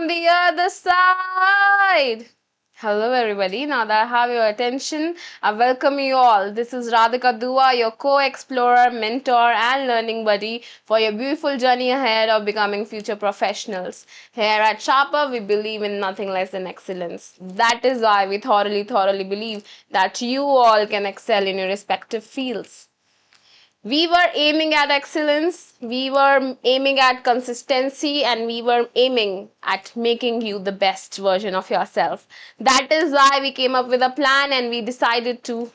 the other side. Hello, everybody. Now that I have your attention, I welcome you all. This is Radhika Dua, your co explorer, mentor, and learning buddy for your beautiful journey ahead of becoming future professionals. Here at Sharper, we believe in nothing less than excellence. That is why we thoroughly believe that you all can excel in your respective fields. We were aiming at excellence, we were aiming at consistency, and we were aiming at making you the best version of yourself. That is why we came up with a plan and we decided to,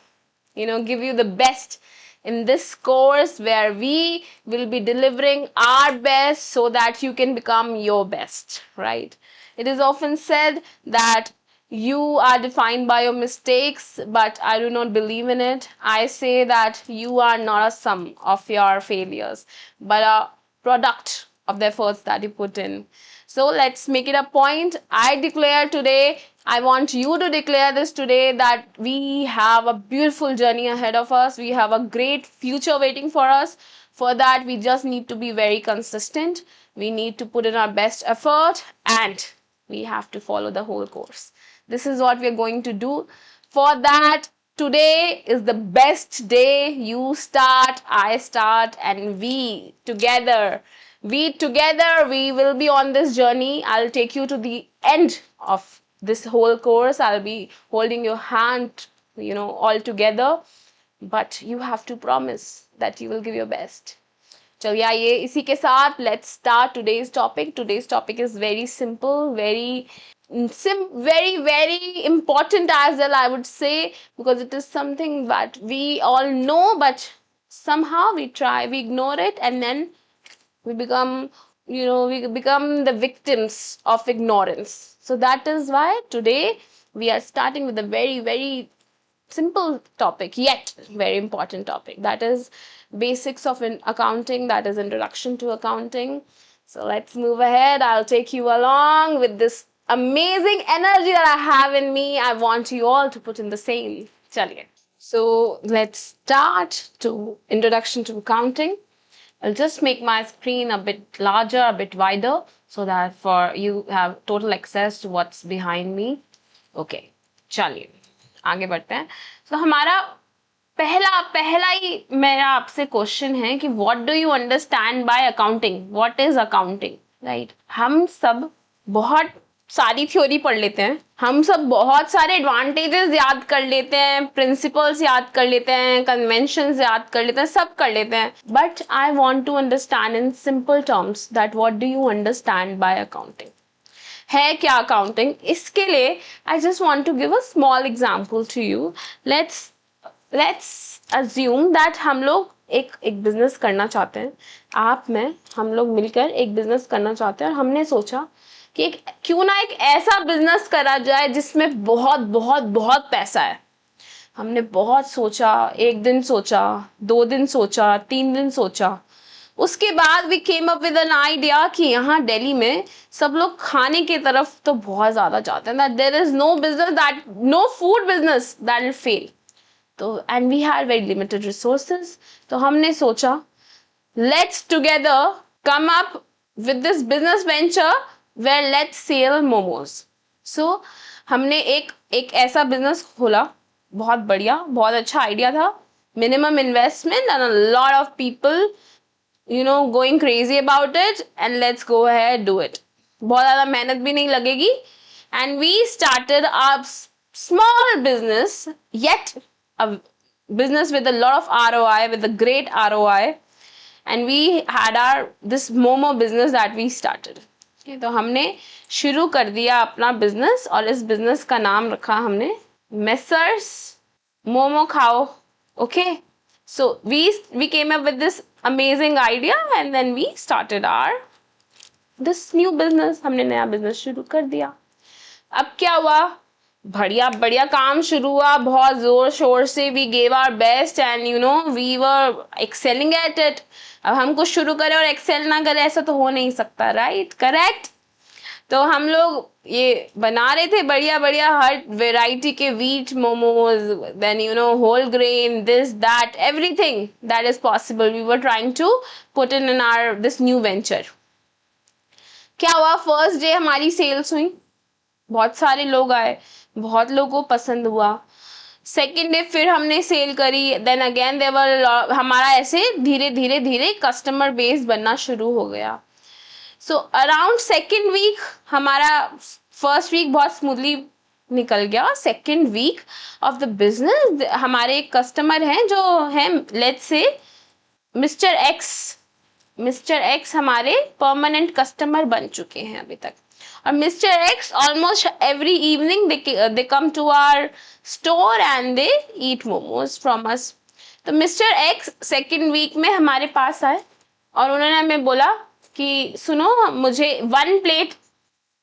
give you the best in this course where we will be delivering our best so that you can become your best, right? It is often said that you are defined by your mistakes, but I do not believe in it. I say that you are not a sum of your failures, but a product of the efforts that you put in. So let's make it a point. I declare today, I want you to declare this today, that we have a beautiful journey ahead of us. We have a great future waiting for us. For that, we just need to be very consistent. We need to put in our best effort and we have to follow the whole course. This is what we're going to do. For that, today is the best day. You start, I start, and we together, we will be on this journey. I'll take you to the end of this whole course. I'll be holding your hand, all together. But you have to promise that you will give your best. चलिए आइए इसी के साथ let's start today's topic. Today's topic is very simple, very important as well, I would say, because it is something that we all know, but somehow we ignore it, and then we become, we become the victims of ignorance. So that is why today we are starting with a very simple topic, yet very important topic. That is basics of accounting, that is introduction to accounting. So let's move ahead. I'll take you along with this amazing energy that I have in me. I want you all to put in the same. Chaliye. So let's start to introduction to accounting. I'll just make my screen a bit larger, a bit wider, so that for you have total access to what's behind me. Okay, चलिए आगे बढ़ते हैं. So हमारा पहला ही मेरा आपसे question है कि what do you understand by accounting. What is accounting, right? हम सब बहुत सारी थ्योरी पढ़ लेते हैं, हम सब बहुत सारे एडवांटेजेस याद कर लेते हैं, प्रिंसिपल्स याद कर लेते हैं, कन्वेंशंस याद कर लेते हैं, सब कर लेते हैं. But I want to understand in simple terms that what do you understand by accounting. है क्या अकाउंटिंग? इसके लिए I just want to give a small example to you. Let's assume that हम लोग एक बिजनेस करना चाहते हैं. आप में हम लोग मिलकर एक बिजनेस करना चाहते हैं और हमने सोचा कि क्यों ना एक ऐसा बिजनेस करा जाए जिसमें बहुत बहुत बहुत पैसा है. हमने बहुत सोचा, एक दिन सोचा, 2 दिन सोचा, 3 दिन सोचा. उसके बाद we came up with an idea कि यहाँ दिल्ली में सब लोग खाने की तरफ तो बहुत ज़्यादा जाते हैं, that there is no business, that no food business that will fail. तो and we had very limited resources. तो हमने सोचा let's together come up with this business venture where let's sell momos. So हमने एक ऐसा बिजनेस खोला, बहुत बढ़िया, बहुत अच्छा आइडिया था. Minimum investment and a lot of people going crazy about it, and let's go ahead, do it. बहुत ज़्यादा मेहनत भी नहीं लगेगी. And we started a small business, yet a business with a lot of ROI, with a great ROI. And we had this momo business that we started. Okay, तो हमने शुरू कर दिया अपना बिजनेस और इस बिजनेस का नाम रखा हमने मेसर्स मोमो खाओ. Okay, so we came up with this amazing idea and then we started this new business. हमने नया बिजनेस शुरू कर दिया. अब क्या हुआ? बढ़िया काम शुरू हुआ, बहुत जोर शोर से. we gave our best and we were excelling at it. अब हम कुछ शुरू करें और एक्सेल ना करें, ऐसा तो हो नहीं सकता, राइट? करेक्ट. तो हम लोग ये बना रहे थे बढ़िया हर वेराइटी के wheat momos, then whole grain, this that, everything that is possible we were trying to put in our this new venture. क्या हुआ, फर्स्ट डे हमारी सेल्स हुई, बहुत सारे लोग आए, बहुत लोगों को पसंद हुआ। सेकेंड डे फिर हमने सेल करी, देन अगेन देवर, हमारा ऐसे धीरे धीरे धीरे कस्टमर बेस बनना शुरू हो गया। सो अराउंड सेकेंड वीक हमारा, फर्स्ट वीक बहुत स्मूथली निकल गया। Second week of the business हमारे एक कस्टमर हैं जो हैं, let's say mister X. Mister X हमारे परमानेंट कस्टमर बन चुके हैं अभी तक, और mister X almost every evening they come to our store and they eat momos from us. तो मिस्टर एक्स सेकेंड वीक में हमारे पास आए और उन्होंने हमें बोला कि सुनो, मुझे 1 प्लेट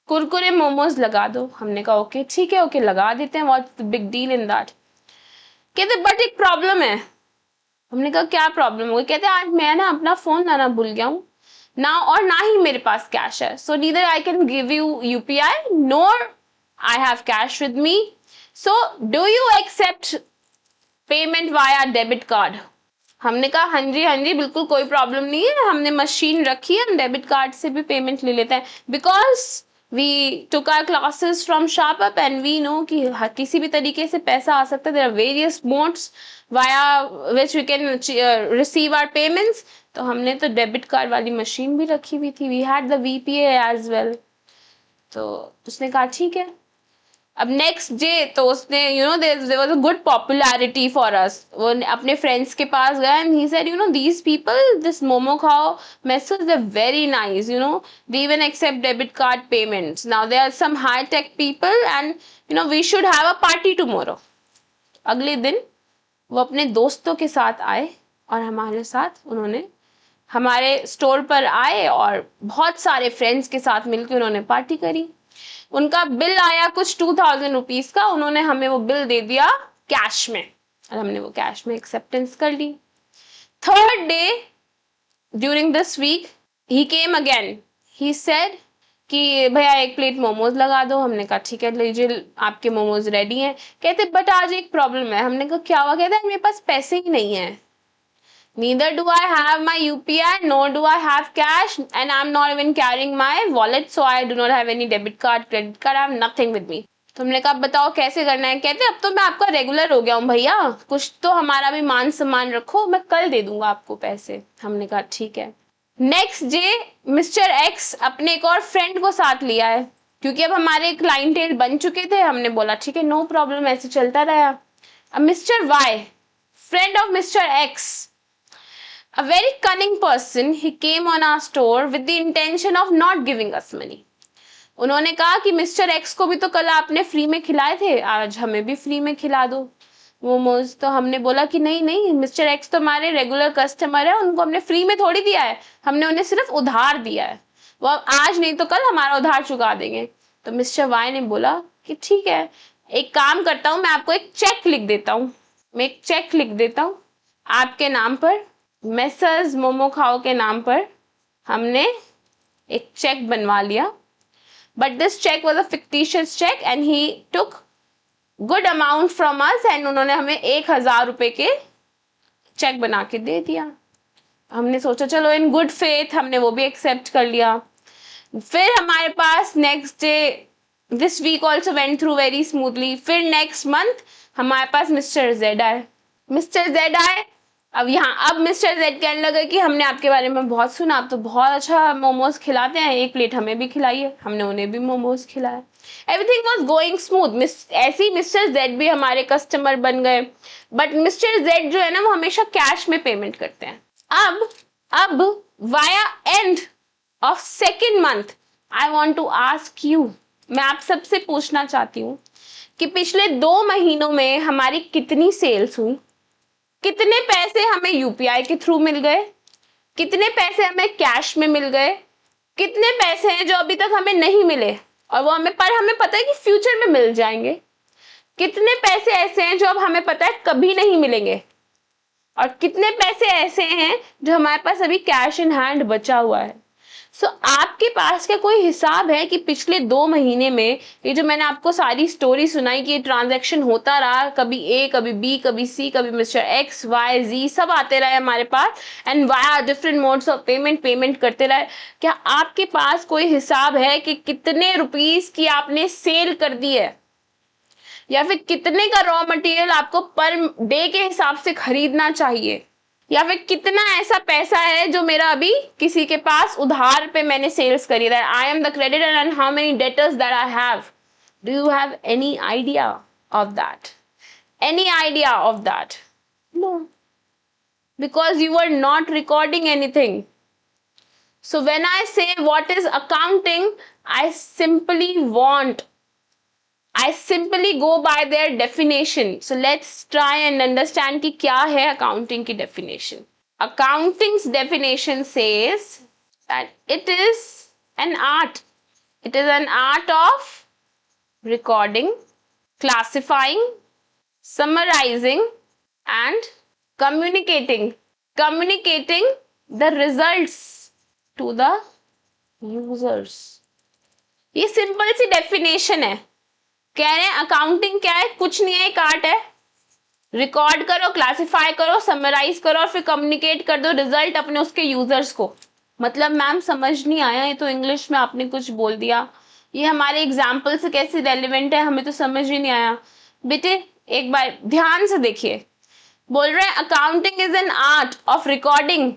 कुरकुरे मोमोज लगा दो। हमने कहा ओके ठीक है, ओके लगा देते हैं, what's the big deal in that. कहते बट एक प्रॉब्लम है। हमने कहा क्या प्रॉब्लम हो गई? कहते आज मैं ना अपना फोन लाना भूल गया हूँ ना, और ना ही मेरे पास कैश है, so neither I can give you UPI nor I have cash with me, so do you accept payment via debit card? हमने कहा हाँ जी बिल्कुल कोई प्रॉब्लम नहीं है, हमने मशीन रखी है, हम डेबिट कार्ड से भी पेमेंट ले लेते हैं, because we took our classes from SharpUp and we know कि किसी भी तरीके से पैसा आ सकता है। There are various modes via which we can receive our payments. तो हमने तो डेबिट कार्ड वाली मशीन भी रखी हुई थी, we had the VPA as well. तो उसने कहा ठीक है। अब नेक्स्ट डे तो उसने there was a good popularity for us, वो अपने फ्रेंड्स के पास गया and he said these people, this momo खाओ messrs, they very nice, they even accept debit card payments, now they are some high tech people and we should have a party tomorrow. अगले दिन वो अपने दोस्तों के साथ आए और हमारे साथ उन्होंने हमारे स्टोर पर आए और बहुत सारे फ्रेंड्स के साथ मिलकर उन्होंने पार्टी करी। उनका बिल आया कुछ 2000 रुपीज का, उन्होंने हमें वो बिल दे दिया कैश में और हमने वो कैश में एक्सेप्टेंस कर ली। Third day during this week he came again, he said कि भैया 1 प्लेट मोमोज लगा दो। हमने कहा ठीक है लीजिए आपके मोमोज रेडी हैं। कहते बट आज एक प्रॉब्लम है। हमने कहा क्या हुआ? कहते मेरे पास पैसे ही नहीं है, neither do I have my UPI nor do I have cash and I'm not even carrying my wallet, so I do not have any debit card, credit card, I have nothing with me। तो हमने कहा बताओ कैसे करना है? कहते अब तो मैं आपका रेगुलर हो गया हूँ भैया, कुछ तो हमारा भी मान सम्मान रखो, मैं कल दे दूंगा आपको पैसे। हमने कहा ठीक है। नेक्स्ट डे मिस्टर एक्स अपने एक और फ्रेंड को साथ लिया है, क्योंकि अब हमारे क्लाइंटेल बन चुके थे। हमने बोला ठीक है नो प्रॉब्लम, ऐसे चलता रहा। अब mister Y, friend of mister X, a very cunning person, he came on our store with the intention of not giving us money। उन्होंने कहा कि मिस्टर एक्स को भी तो कल आपने फ्री में खिलाए थे, आज हमें भी फ्री में खिला दो मोमोज। तो हमने बोला कि नहीं नहीं, मिस्टर एक्स तो हमारे रेगुलर कस्टमर है, उनको हमने फ्री में थोड़ी दिया है, हमने उन्हें सिर्फ उधार दिया है, वो आज नहीं तो कल हमारा उधार चुका देंगे। तो मिस्टर वाई ने बोला कि ठीक है एक काम करता हूँ, मैं आपको एक चेक लिख देता हूँ, मैं एक चेक लिख देता हूँ आपके नाम पर, मेसर्स मोमो खाओ के नाम पर हमने एक चेक बनवा लिया। But this cheque was a fictitious cheque and he took good amount from us and उन्होंने हमें 1000 रुपए के चेक बना के दे दिया। हमने सोचा चलो इन गुड फेथ हमने वो भी एक्सेप्ट कर लिया। फिर हमारे पास next day, this week also went through very smoothly. फिर नेक्स्ट मंथ हमारे पास मिस्टर जेड आए। मिस्टर जेड आए, अब मिस्टर जेड कहने लगे कि हमने आपके बारे में बहुत सुना, आप तो बहुत अच्छा मोमोज खिलाते हैं, 1 प्लेट हमें भी खिलाइए। हमने उन्हें भी मोमोज खिलाया। Everything was going smooth. ऐसे ही मिस्टर जेड भी हमारे कस्टमर बन गए। बट मिस्टर जेड जो है ना वो हमेशा कैश में पेमेंट करते हैं। अब via end of second month I want to ask you, मैं आप सबसे पूछना चाहती हूँ कि पिछले 2 महीनों में हमारी कितनी सेल्स हुई, कितने पैसे हमें यूपीआई के थ्रू मिल गए, कितने पैसे हमें कैश में मिल गए, कितने पैसे हैं जो अभी तक हमें नहीं मिले और वो हमें पता है कि फ्यूचर में मिल जाएंगे, कितने पैसे ऐसे हैं जो अब हमें पता है कभी नहीं मिलेंगे, और कितने पैसे ऐसे हैं जो हमारे पास अभी कैश इन हैंड बचा हुआ है। सो आपके पास क्या कोई हिसाब है कि पिछले 2 महीने में ये जो मैंने आपको सारी स्टोरी सुनाई कि ये ट्रांजैक्शन होता रहा, कभी ए कभी बी कभी सी कभी मिस्टर एक्स वाई जी सब आते रहे हमारे पास and via different modes of payment करते रहे, क्या आपके पास कोई हिसाब है कि कितने रुपीस की आपने सेल कर दी है, या फिर कितने का रॉ मटेरियल आपको पर डे के हिसाब से खरीदना चाहिए, या फिर कितना ऐसा पैसा है जो मेरा अभी किसी के पास उधार पे मैंने सेल्स करी है, I am the creditor and how many debtors that I have. Do you have any idea of that? Any idea of that? No, because you are not recording anything. So when I say what is accounting, I simply go by their definition. So let's try and understand कि क्या है accounting की definition. Accounting's definition says that it is an art. It is an art of recording, classifying, summarizing and communicating the results to the users. ये simple सी definition है. कह रहे हैं accounting क्या है? कुछ नहीं है, एक आर्ट है. रिकॉर्ड करो, क्लासिफाई करो, समराइज करो और फिर कम्युनिकेट कर दो रिजल्ट अपने उसके यूजर्स को. मतलब मैम समझ नहीं आया, ये तो इंग्लिश में आपने कुछ बोल दिया, ये हमारे एग्जाम्पल से कैसे रेलिवेंट है, हमें तो समझ ही नहीं आया. बेटे एक बार ध्यान से देखिए, बोल रहे हैं accounting is an art of recording.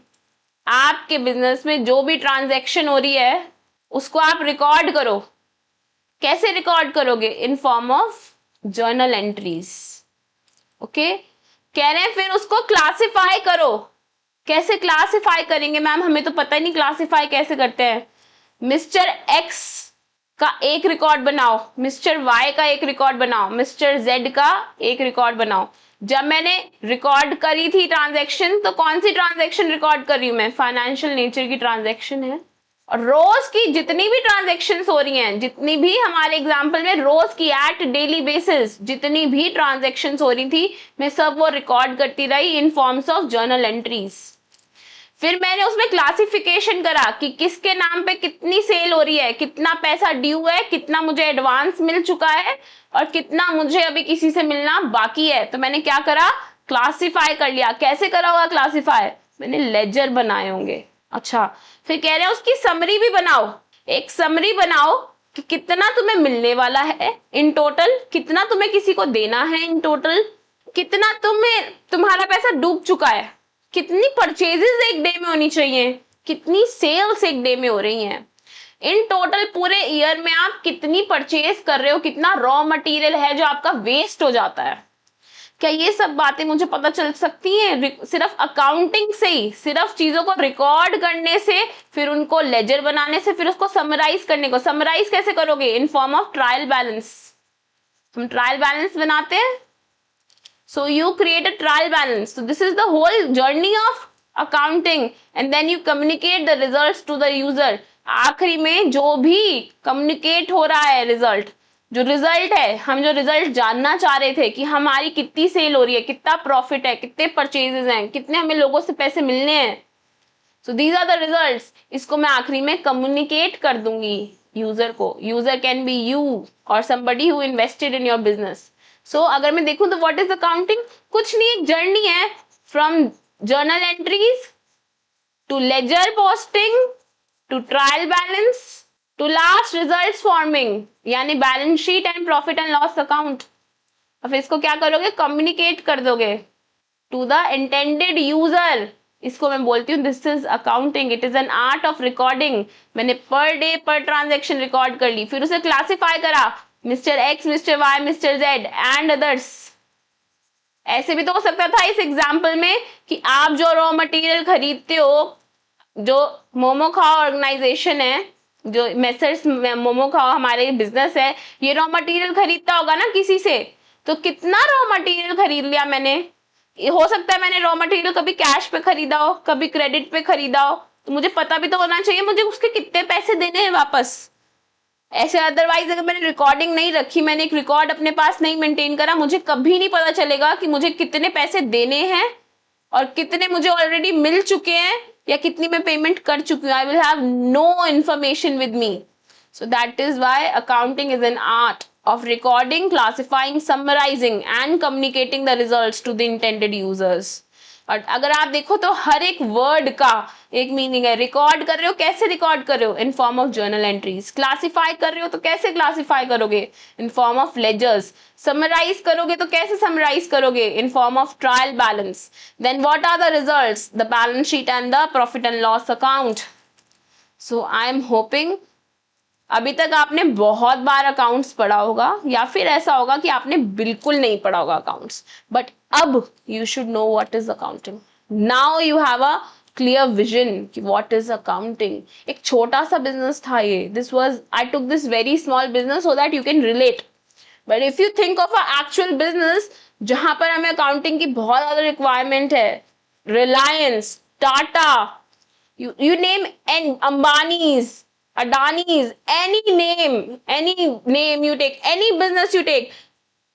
आपके बिजनेस में जो भी ट्रांजैक्शन हो रही है उसको आप रिकॉर्ड करो. कैसे रिकॉर्ड करोगे? In form of journal entries. Okay, कह रहे हैं फिर उसको क्लासिफाई करो. कैसे क्लासिफाई करेंगे मैम? हमें तो पता ही नहीं क्लासिफाई कैसे करते हैं. मिस्टर एक्स का एक रिकॉर्ड बनाओ, मिस्टर वाई का एक रिकॉर्ड बनाओ, मिस्टर जेड का एक रिकॉर्ड बनाओ. जब मैंने रिकॉर्ड करी थी ट्रांजैक्शन, तो कौन सी ट्रांजैक्शन रिकॉर्ड कर रही हूं मैं? फाइनेंशियल नेचर की ट्रांजैक्शन है. और रोज की जितनी भी ट्रांजैक्शंस हो रही हैं, जितनी भी हमारे एग्जांपल में रोज की एट डेली बेसिस जितनी भी ट्रांजैक्शंस हो रही थी, मैं सब वो रिकॉर्ड करती रही इन फॉर्म्स ऑफ जर्नल एंट्रीज. फिर मैंने उसमें क्लासिफिकेशन करा कि किसके नाम पे कितनी सेल हो रही है, कितना पैसा ड्यू है, कितना मुझे एडवांस मिल चुका है और कितना मुझे अभी किसी से मिलना बाकी है. तो मैंने क्या करा? क्लासिफाई कर लिया. कैसे करा होगा क्लासिफाई? मैंने लेजर बनाए होंगे. अच्छा, फिर कह रहे हैं उसकी समरी भी बनाओ. एक समरी बनाओ कि कितना तुम्हें मिलने वाला है इन टोटल, कितना तुम्हें किसी को देना है इन टोटल, कितना तुम्हारा पैसा डूब चुका है, कितनी परचेजेस एक डे में होनी चाहिए, कितनी सेल्स एक डे में हो रही हैं, इन टोटल पूरे ईयर में आप कितनी परचेज कर रहे हो, कितना रॉ मटेरियल है जो आपका वेस्ट हो जाता है. क्या ये सब बातें मुझे पता चल सकती हैं सिर्फ अकाउंटिंग से ही? सिर्फ चीजों को रिकॉर्ड करने से, फिर उनको लेजर बनाने से, फिर उसको समराइज करने को. समराइज कैसे करोगे? In form of trial balance. हम ट्रायल बैलेंस बनाते हैं. So you create a trial balance. So this is the whole journey of accounting and then you communicate the results to the user. आखिरी में जो भी communicate हो रहा है रिजल्ट, जो रिजल्ट है, हम जो रिजल्ट जानना चाह रहे थे कि हमारी कितनी सेल हो रही है, कितना प्रॉफिट है, कितने परचेजेस हैं, कितने हमें लोगों से पैसे मिलने हैं. So these are the results. इसको मैं आखिरी में communicate कर दूंगी यूजर को. यूजर कैन बी यू और somebody who invested in your business. सो अगर मैं देखूं तो व्हाट इज अकाउंटिंग? कुछ नहीं, एक जर्नी है from journal entries to ledger posting to trial balance to last results forming, यानी balance sheet and profit and loss account. और फिर इसको क्या करोगे? कम्युनिकेट कर दोगे टू द इंटेंडेड यूजर. इसको मैं बोलती हूँ this is accounting. It is an art of recording. मैंने per day per transaction record कर ली, फिर उसे क्लासिफाई करा, mister X, mister Y, mister Z and others. ऐसे भी तो हो सकता था इस एग्जाम्पल में कि आप जो रॉ मटेरियल खरीदते हो, जो मोमो खाओ ऑर्गेनाइजेशन है, जो मेसर्स मोमो खाओ हमारे बिजनेस है, ये रॉ मटेरियल खरीदता होगा ना किसी से, तो कितना रॉ मटेरियल खरीद लिया मैंने. हो सकता है मैंने रॉ मटेरियल कभी कैश पे खरीदा हो, कभी क्रेडिट पे खरीदा हो, तो मुझे पता भी तो होना चाहिए मुझे उसके कितने पैसे देने हैं वापस. ऐसे अदरवाइज अगर मैंने रिकॉर्डिंग नहीं रखी, मैंने एक रिकॉर्ड अपने पास नहीं मेंटेन करा, मुझे कभी नहीं पता चलेगा कि मुझे कितने पैसे देने हैं और कितने मुझे ऑलरेडी मिल चुके हैं या कितनी मैं पेमेंट कर चुकी हूँ, I will have no information with me. So that is why accounting is an art of recording, classifying, summarizing and communicating the results to the intended users. और अगर आप देखो तो हर एक वर्ड का एक मीनिंग है. रिकॉर्ड कर रहे हो, कैसे रिकॉर्ड कर रहे हो? In form of journal entries. Classify कर रहे हो तो कैसे क्लासिफाई करोगे? In form of ledgers. Summarise करोगे तो कैसे समराइज करोगे? In form of trial balance. Then what are the results? The balance sheet and the profit and loss account. So I am hoping अभी तक आपने बहुत बार अकाउंट्स पढ़ा होगा, या फिर ऐसा होगा कि आपने बिल्कुल नहीं पढ़ा होगा अकाउंट्स, बट अब you should know what is accounting. Now you have a clear vision कि व्हाट इज अकाउंटिंग. एक छोटा सा बिजनेस था ये. This was, I took this very small business so that you can relate. But if you think of a actual business जहां पर हमें accounting की बहुत ज्यादा रिक्वायरमेंट है, Reliance, Tata, you name, and Ambani's, Adani's, any name you take, any business you take.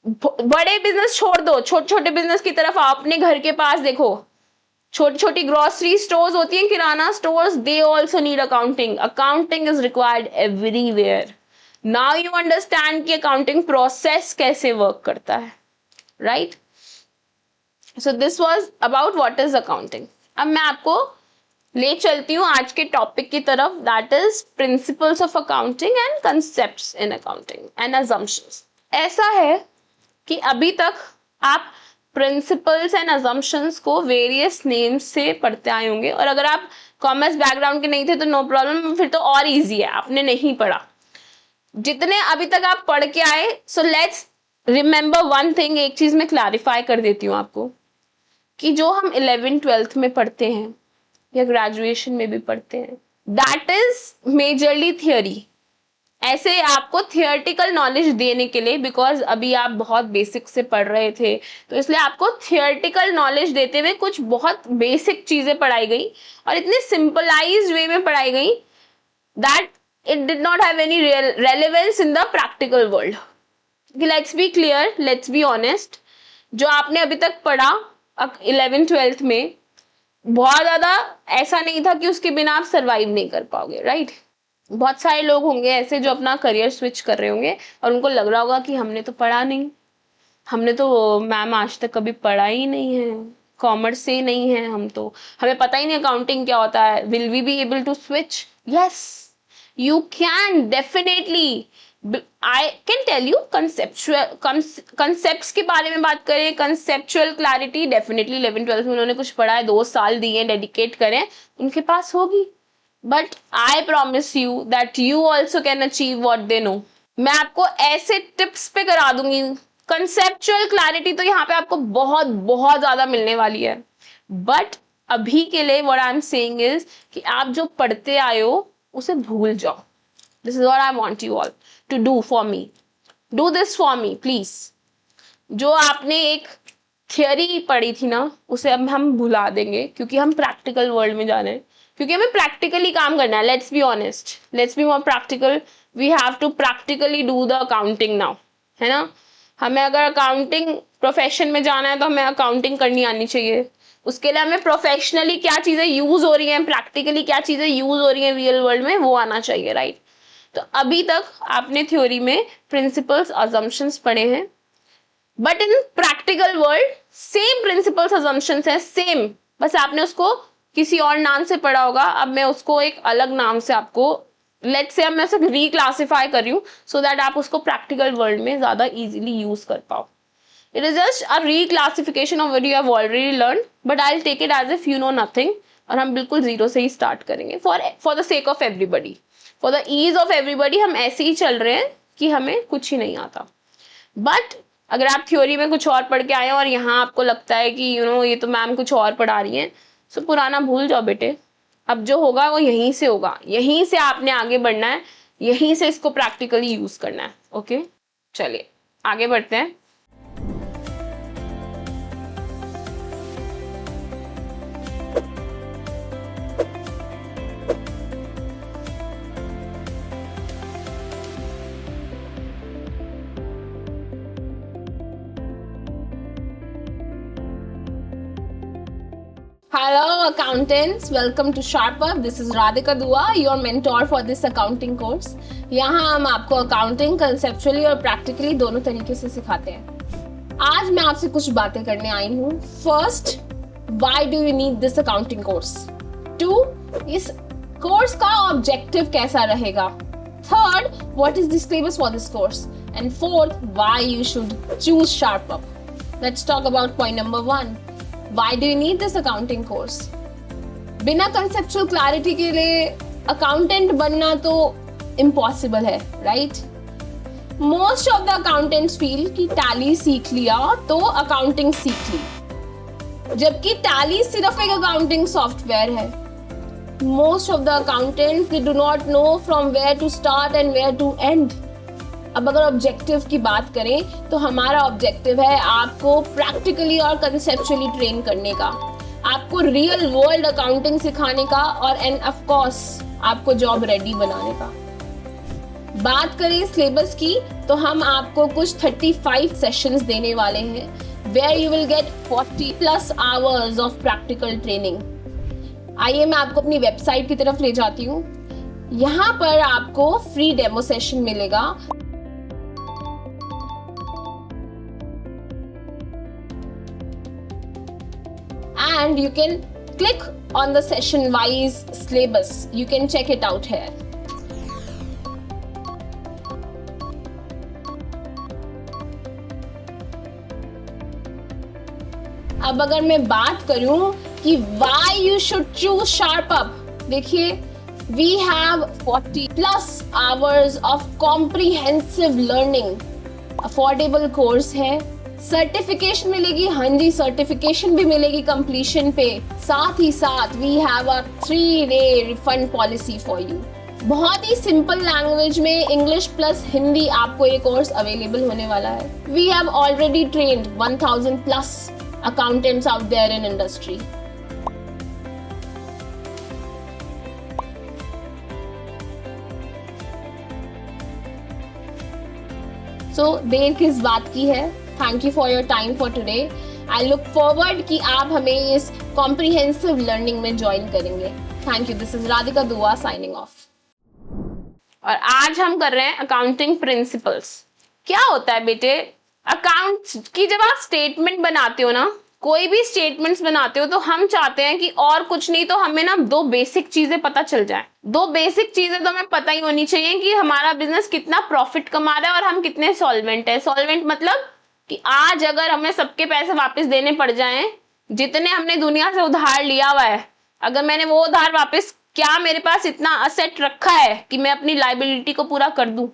बड़े business छोड़ दो, छोटे छोटे बिजनेस की तरफ आओ. अपने घर के पास देखो, छोटी छोटी ग्रोसरी स्टोर्स होती हैं, kirana stores, they also need accounting. Accounting is required everywhere. Now you understand कि अकाउंटिंग प्रोसेस कैसे वर्क करता है, right? So this was about what is accounting. अब मैं आपको ले चलती हूँ आज के टॉपिक की तरफ, that is principles of accounting and concepts in accounting and assumptions. ऐसा है कि अभी तक आप प्रिंसिपल्स एंड अजम्पशंस को वेरियस नेम्स से पढ़ते आए होंगे, और अगर आप कॉमर्स बैकग्राउंड के नहीं थे तो नो प्रॉब्लम, फिर तो और इजी है, आपने नहीं पढ़ा. जितने अभी तक आप पढ़ के आए, so let's remember one thing. एक चीज मैं क्लैरिफाई कर देती हूँ आपको कि जो हम 11th-12th में पढ़ते हैं या ग्रेजुएशन में भी पढ़ते हैं, दैट इज मेजरली थियोरी. ऐसे आपको थियोरेटिकल नॉलेज देने के लिए, बिकॉज अभी आप बहुत बेसिक से पढ़ रहे थे, तो इसलिए आपको थियोरेटिकल नॉलेज देते हुए कुछ बहुत बेसिक चीजें पढ़ाई गई और इतने सिंपलाइज्ड वे में पढ़ाई गई that it did not have any relevance in the practical world. Let's be clear, let's be honest. जो आपने अभी तक पढ़ा 11th-12th में, बहुत ज्यादा ऐसा नहीं था कि उसके बिना आप सरवाइव नहीं कर पाओगे, राइट? बहुत सारे लोग होंगे ऐसे जो अपना करियर स्विच कर रहे होंगे और उनको लग रहा होगा कि हमने तो पढ़ा नहीं, हमने तो मैम आज तक कभी पढ़ा ही नहीं है, कॉमर्स से नहीं है हम, तो हमें पता ही नहीं अकाउंटिंग क्या होता है. Will we be able to switch? Yes, you can definitely. I can tell you concepts के बारे में बात करें, conceptual clarity definitely 11th-12th में उन्होंने कुछ पढ़ा है, 2 साल दिए, डेडिकेट करें, उनके पास होगी. But I promise you that you also can achieve what they know. मैं आपको ऐसे टिप्स पे करा दूंगी. conceptual clarity तो यहाँ पे आपको बहुत बहुत ज्यादा मिलने वाली है. But अभी के लिए what I'm saying is कि आप जो पढ़ते आए हो उसे भूल जाओ. This is what I want you all to do for me. Do this for me, please. जो आपने एक थियोरी पढ़ी थी ना, उसे अब हम भुला देंगे, क्योंकि हम प्रैक्टिकल वर्ल्ड में जा रहे हैं, क्योंकि हमें प्रैक्टिकली काम करना है. Let's be honest, let's be more practical. We have to practically do the accounting now, है ना? हमें अगर अकाउंटिंग प्रोफेशन में जाना है तो हमें अकाउंटिंग करनी आनी चाहिए. उसके लिए हमें प्रोफेशनली क्या चीजें यूज हो रही हैं, प्रैक्टिकली क्या चीजें यूज हो रही हैं रियल वर्ल्ड में, वो आना चाहिए, राइट? तो अभी तक आपने थ्योरी में प्रिंसिपल्स अजम्पशंस पढ़े हैं, but in practical world same principles assumptions है, सेम, बस आपने उसको किसी और नाम से पढ़ा होगा. अब मैं उसको एक अलग नाम से आपको, लेट्स से अब मैं उसे रिक्लासिफाई कर रही हूँ सो दैट आप उसको प्रैक्टिकल वर्ल्ड में ज्यादा इजीली यूज कर पाओ. It is just a reclassification of what you have already learned, but I'll take it as if you know nothing, और हम बिल्कुल जीरो से ही स्टार्ट करेंगे for the sake of everybody, for the ease of everybody. हम ऐसे ही चल रहे हैं कि हमें कुछ ही नहीं आता. बट अगर आप थ्योरी में कुछ और पढ़ के आए और यहाँ आपको लगता है कि ये तो मैम कुछ और पढ़ा रही हैं, सो पुराना भूल जाओ बेटे. अब जो होगा वो यहीं से होगा, यहीं से आपने आगे बढ़ना है, यहीं से इसको प्रैक्टिकली यूज करना है. ओके, चलिए आगे बढ़ते हैं. Hello, accountants. Welcome to SharpUp. This is Radhika Dua, your mentor for this accounting course. यहाँ हम आपको अकाउंटिंग कंसेप्चुअली और प्रैक्टिकली दोनों तरीके से सिखाते हैं। आज मैं आपसे कुछ बातें करने आई हूँ। First, why do you need this accounting course? 2, इस कोर्स का ऑब्जेक्टिव कैसा रहेगा? Third, what is the syllabus for this course? And fourth, why you should choose SharpUp. Let's talk about point number 1. Why do you need this accounting course? बिना conceptual clarity के लिए accountant बनना तो impossible है, right? Most of the accountants feel कि tally सीख लिया तो अकाउंटिंग सीख ली, जबकि टैली सिर्फ एक अकाउंटिंग सॉफ्टवेयर है। Most of the accountants they do not know from where to start and where to end. अब अगर ऑब्जेक्टिव की बात करें तो हमारा ऑब्जेक्टिव है आपको प्रैक्टिकली और कंसेप्चुअली ट्रेन करने का, आपको रियल वर्ल्ड अकाउंटिंग सिखाने का और एंड ऑफ कोर्स आपको जॉब रेडी बनाने का। बात करें सिलेबस की तो हम आपको कुछ 35 सेशंस देने वाले हैं where you will get 40+ hours of practical training. आइए मैं आपको अपनी वेबसाइट की तरफ ले जाती हूँ। यहाँ पर आपको फ्री डेमो सेशन मिलेगा। And you can click on the session wise syllabus. You can check it out here. अब अगर मैं बात करूं कि why you should choose SharpUp, देखिए we have 40+ hours of comprehensive learning. Affordable course है, certification मिलेगी, हाँ जी सर्टिफिकेशन भी मिलेगी कंप्लीशन पे। साथ ही साथ we have a 3-day refund policy for you. बहुत ही सिंपल लैंग्वेज में इंग्लिश प्लस हिंदी आपको ये कोर्स अवेलेबल होने वाला है। We have already trained 1000+ accountants out there in industry. So देर किस बात की है। Thank you for your time for today. I look forward कि आप हमें इस कॉम्प्रिहेंसिव लर्निंग में ज्वाइन करेंगे। Thank you. This is Radhika Dua signing of. और आज हम कर रहे हैं अकाउंटिंग प्रिंसिपल्स। क्या होता है बेटे, अकाउंट की जब आप स्टेटमेंट बनाते हो ना, कोई भी स्टेटमेंट्स बनाते हो तो हम चाहते हैं कि और कुछ नहीं तो हमें ना 2 बेसिक चीजें पता चल जाए। 2 बेसिक चीजें तो हमें पता ही होनी चाहिए कि हमारा बिजनेस कितना प्रॉफिट कमा रहा है और हम कितने सॉल्वेंट है। सॉल्वेंट मतलब कि आज अगर हमें सबके पैसे वापस देने पड़ जाएं, जितने हमने दुनिया से उधार लिया हुआ है, अगर मैंने वो उधार वापस, क्या मेरे पास इतना असेट रखा है कि मैं अपनी लाइबिलिटी को पूरा कर दूं?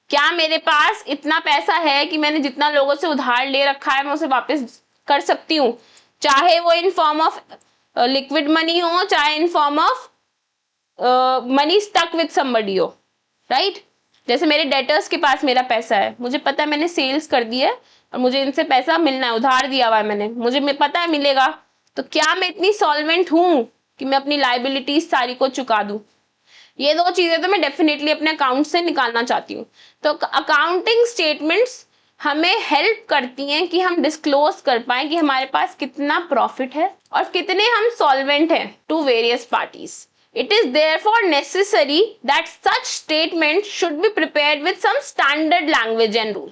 क्या मेरे पास इतना पैसा है कि मैंने जितना लोगों से उधार ले रखा है मैं उसे वापस कर सकती हूँ, चाहे वो in form of liquid money हो, चाहे in form of money stuck with somebody हो, राइट? जैसे मेरे डेटर्स के पास मेरा पैसा है, मुझे पता है मैंने सेल्स कर दी है और मुझे इनसे पैसा मिलना है, उधार दिया हुआ है मैंने, मुझे पता है मिलेगा, तो क्या मैं इतनी सॉल्वेंट हूं कि मैं अपनी लाइबिलिटीज सारी को चुका दूं? ये 2 चीजें तो मैं डेफिनेटली अपने अकाउंट से निकालना चाहती हूँ। तो अकाउंटिंग स्टेटमेंट्स हमें हेल्प करती हैं कि हम डिस्क्लोज कर पाए कि हमारे पास कितना प्रॉफिट है और कितने हम सॉल्वेंट हैं to various parties. It is therefore necessary that such statements should be prepared with some standard language and rule.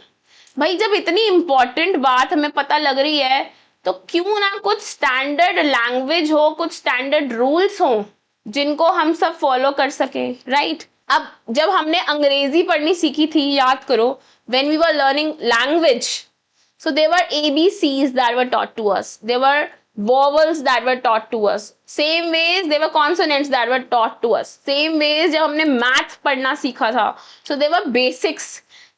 भाई जब इतनी इंपॉर्टेंट बात हमें पता लग रही है तो क्यों ना कुछ स्टैंडर्ड लैंग्वेज हो, कुछ स्टैंडर्ड रूल्स हो जिनको हम सब फॉलो कर सके, राइट? अब जब हमने अंग्रेजी पढ़नी सीखी थी, याद करो, when we were learning language, so there were ABCs that were taught to us, there were vowels that were taught to us, same ways there were consonants that were taught to us, same ways जब हमने math पढ़ना सीखा था, so there were basics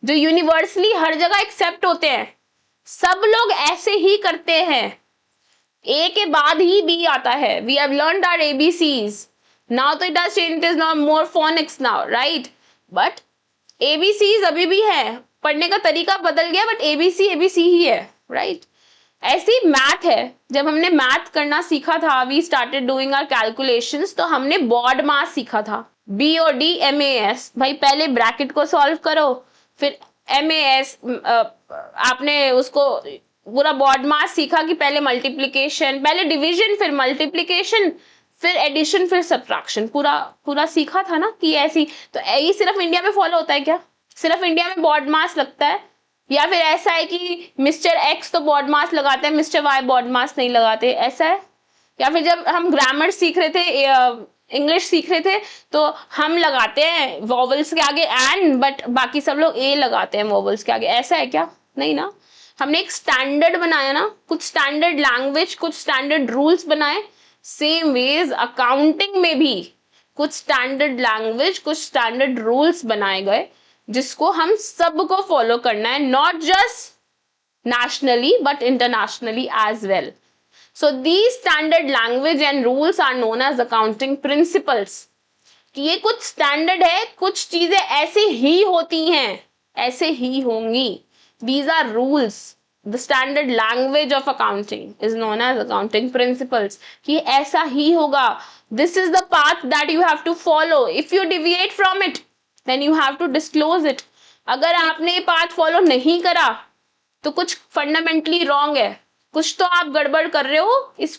जो universally हर जगह accept होते हैं, सब लोग ऐसे ही करते हैं, ए के बाद ही बी आता है। We have learned our ABCs. Now तो it has changed, it is now more phonics now, right? But ABCs अभी भी है, पढ़ने का तरीका बदल गया, बट ABC ABC ही है, right? ऐसी मैथ है, जब हमने मैथ करना सीखा था, we started doing our calculations, तो हमने बॉड मास सीखा था, BOD MAS। भाई पहले ब्रैकेट को सॉल्व करो, फिर MAS आपने उसको पूरा बॉड मास सीखा कि पहले मल्टीप्लिकेशन, पहले डिवीजन, फिर मल्टीप्लिकेशन, फिर एडिशन, फिर सब्ट्रैक्शन, पूरा पूरा सीखा था ना कि ऐसी। तो यही सिर्फ इंडिया में फॉलो होता है क्या? सिर्फ इंडिया में बॉड मास लगता है? या फिर ऐसा है कि मिस्टर एक्स तो बॉड मास लगाते हैं, मिस्टर वाई बॉड मास नहीं लगाते, ऐसा है? या फिर जब हम ग्रामर सीख रहे थे, इंग्लिश सीख रहे थे, तो हम लगाते हैं वॉवल्स के आगे एंड, बट बाकी सब लोग ए लगाते हैं वॉवल्स के आगे, ऐसा है क्या? नहीं ना। हमने एक स्टैंडर्ड बनाया ना, कुछ स्टैंडर्ड लैंग्वेज, कुछ स्टैंडर्ड रूल्स बनाए। सेम वेज अकाउंटिंग में भी कुछ स्टैंडर्ड लैंग्वेज, कुछ स्टैंडर्ड रूल्स बनाए गए जिसको हम सबको फॉलो करना है, not just nationally but internationally as well. So these standard language and rules are known as accounting principles. कि ये कुछ स्टैंडर्ड है, कुछ चीजें ऐसे ही होती हैं, ऐसे ही होंगी. These are rules. The standard language of accounting is known as accounting principles. कि ऐसा ही होगा. This is the path that you have to follow. If you deviate from it, then you have to disclose it. अगर आपने ये path follow नहीं करा तो कुछ फंडामेंटली रॉन्ग है, कुछ तो आप गड़बड़ कर रहे हो इस,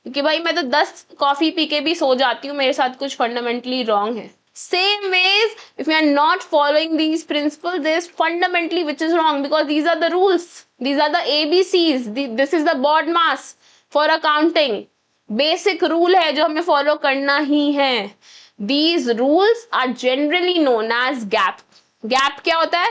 कि भाई मैं तो 10 कॉफी पी के भी सो जाती हूँ, मेरे साथ कुछ फंडामेंटली रॉन्ग है. Same ways, if you are not following these principles, there is fundamentally which is wrong, because these are the rules, these are the ABCs, this is the board mass for accounting. Basic rule है जो हमें follow करना ही है. These rules are generally known as GAAP. Gap क्या होता है?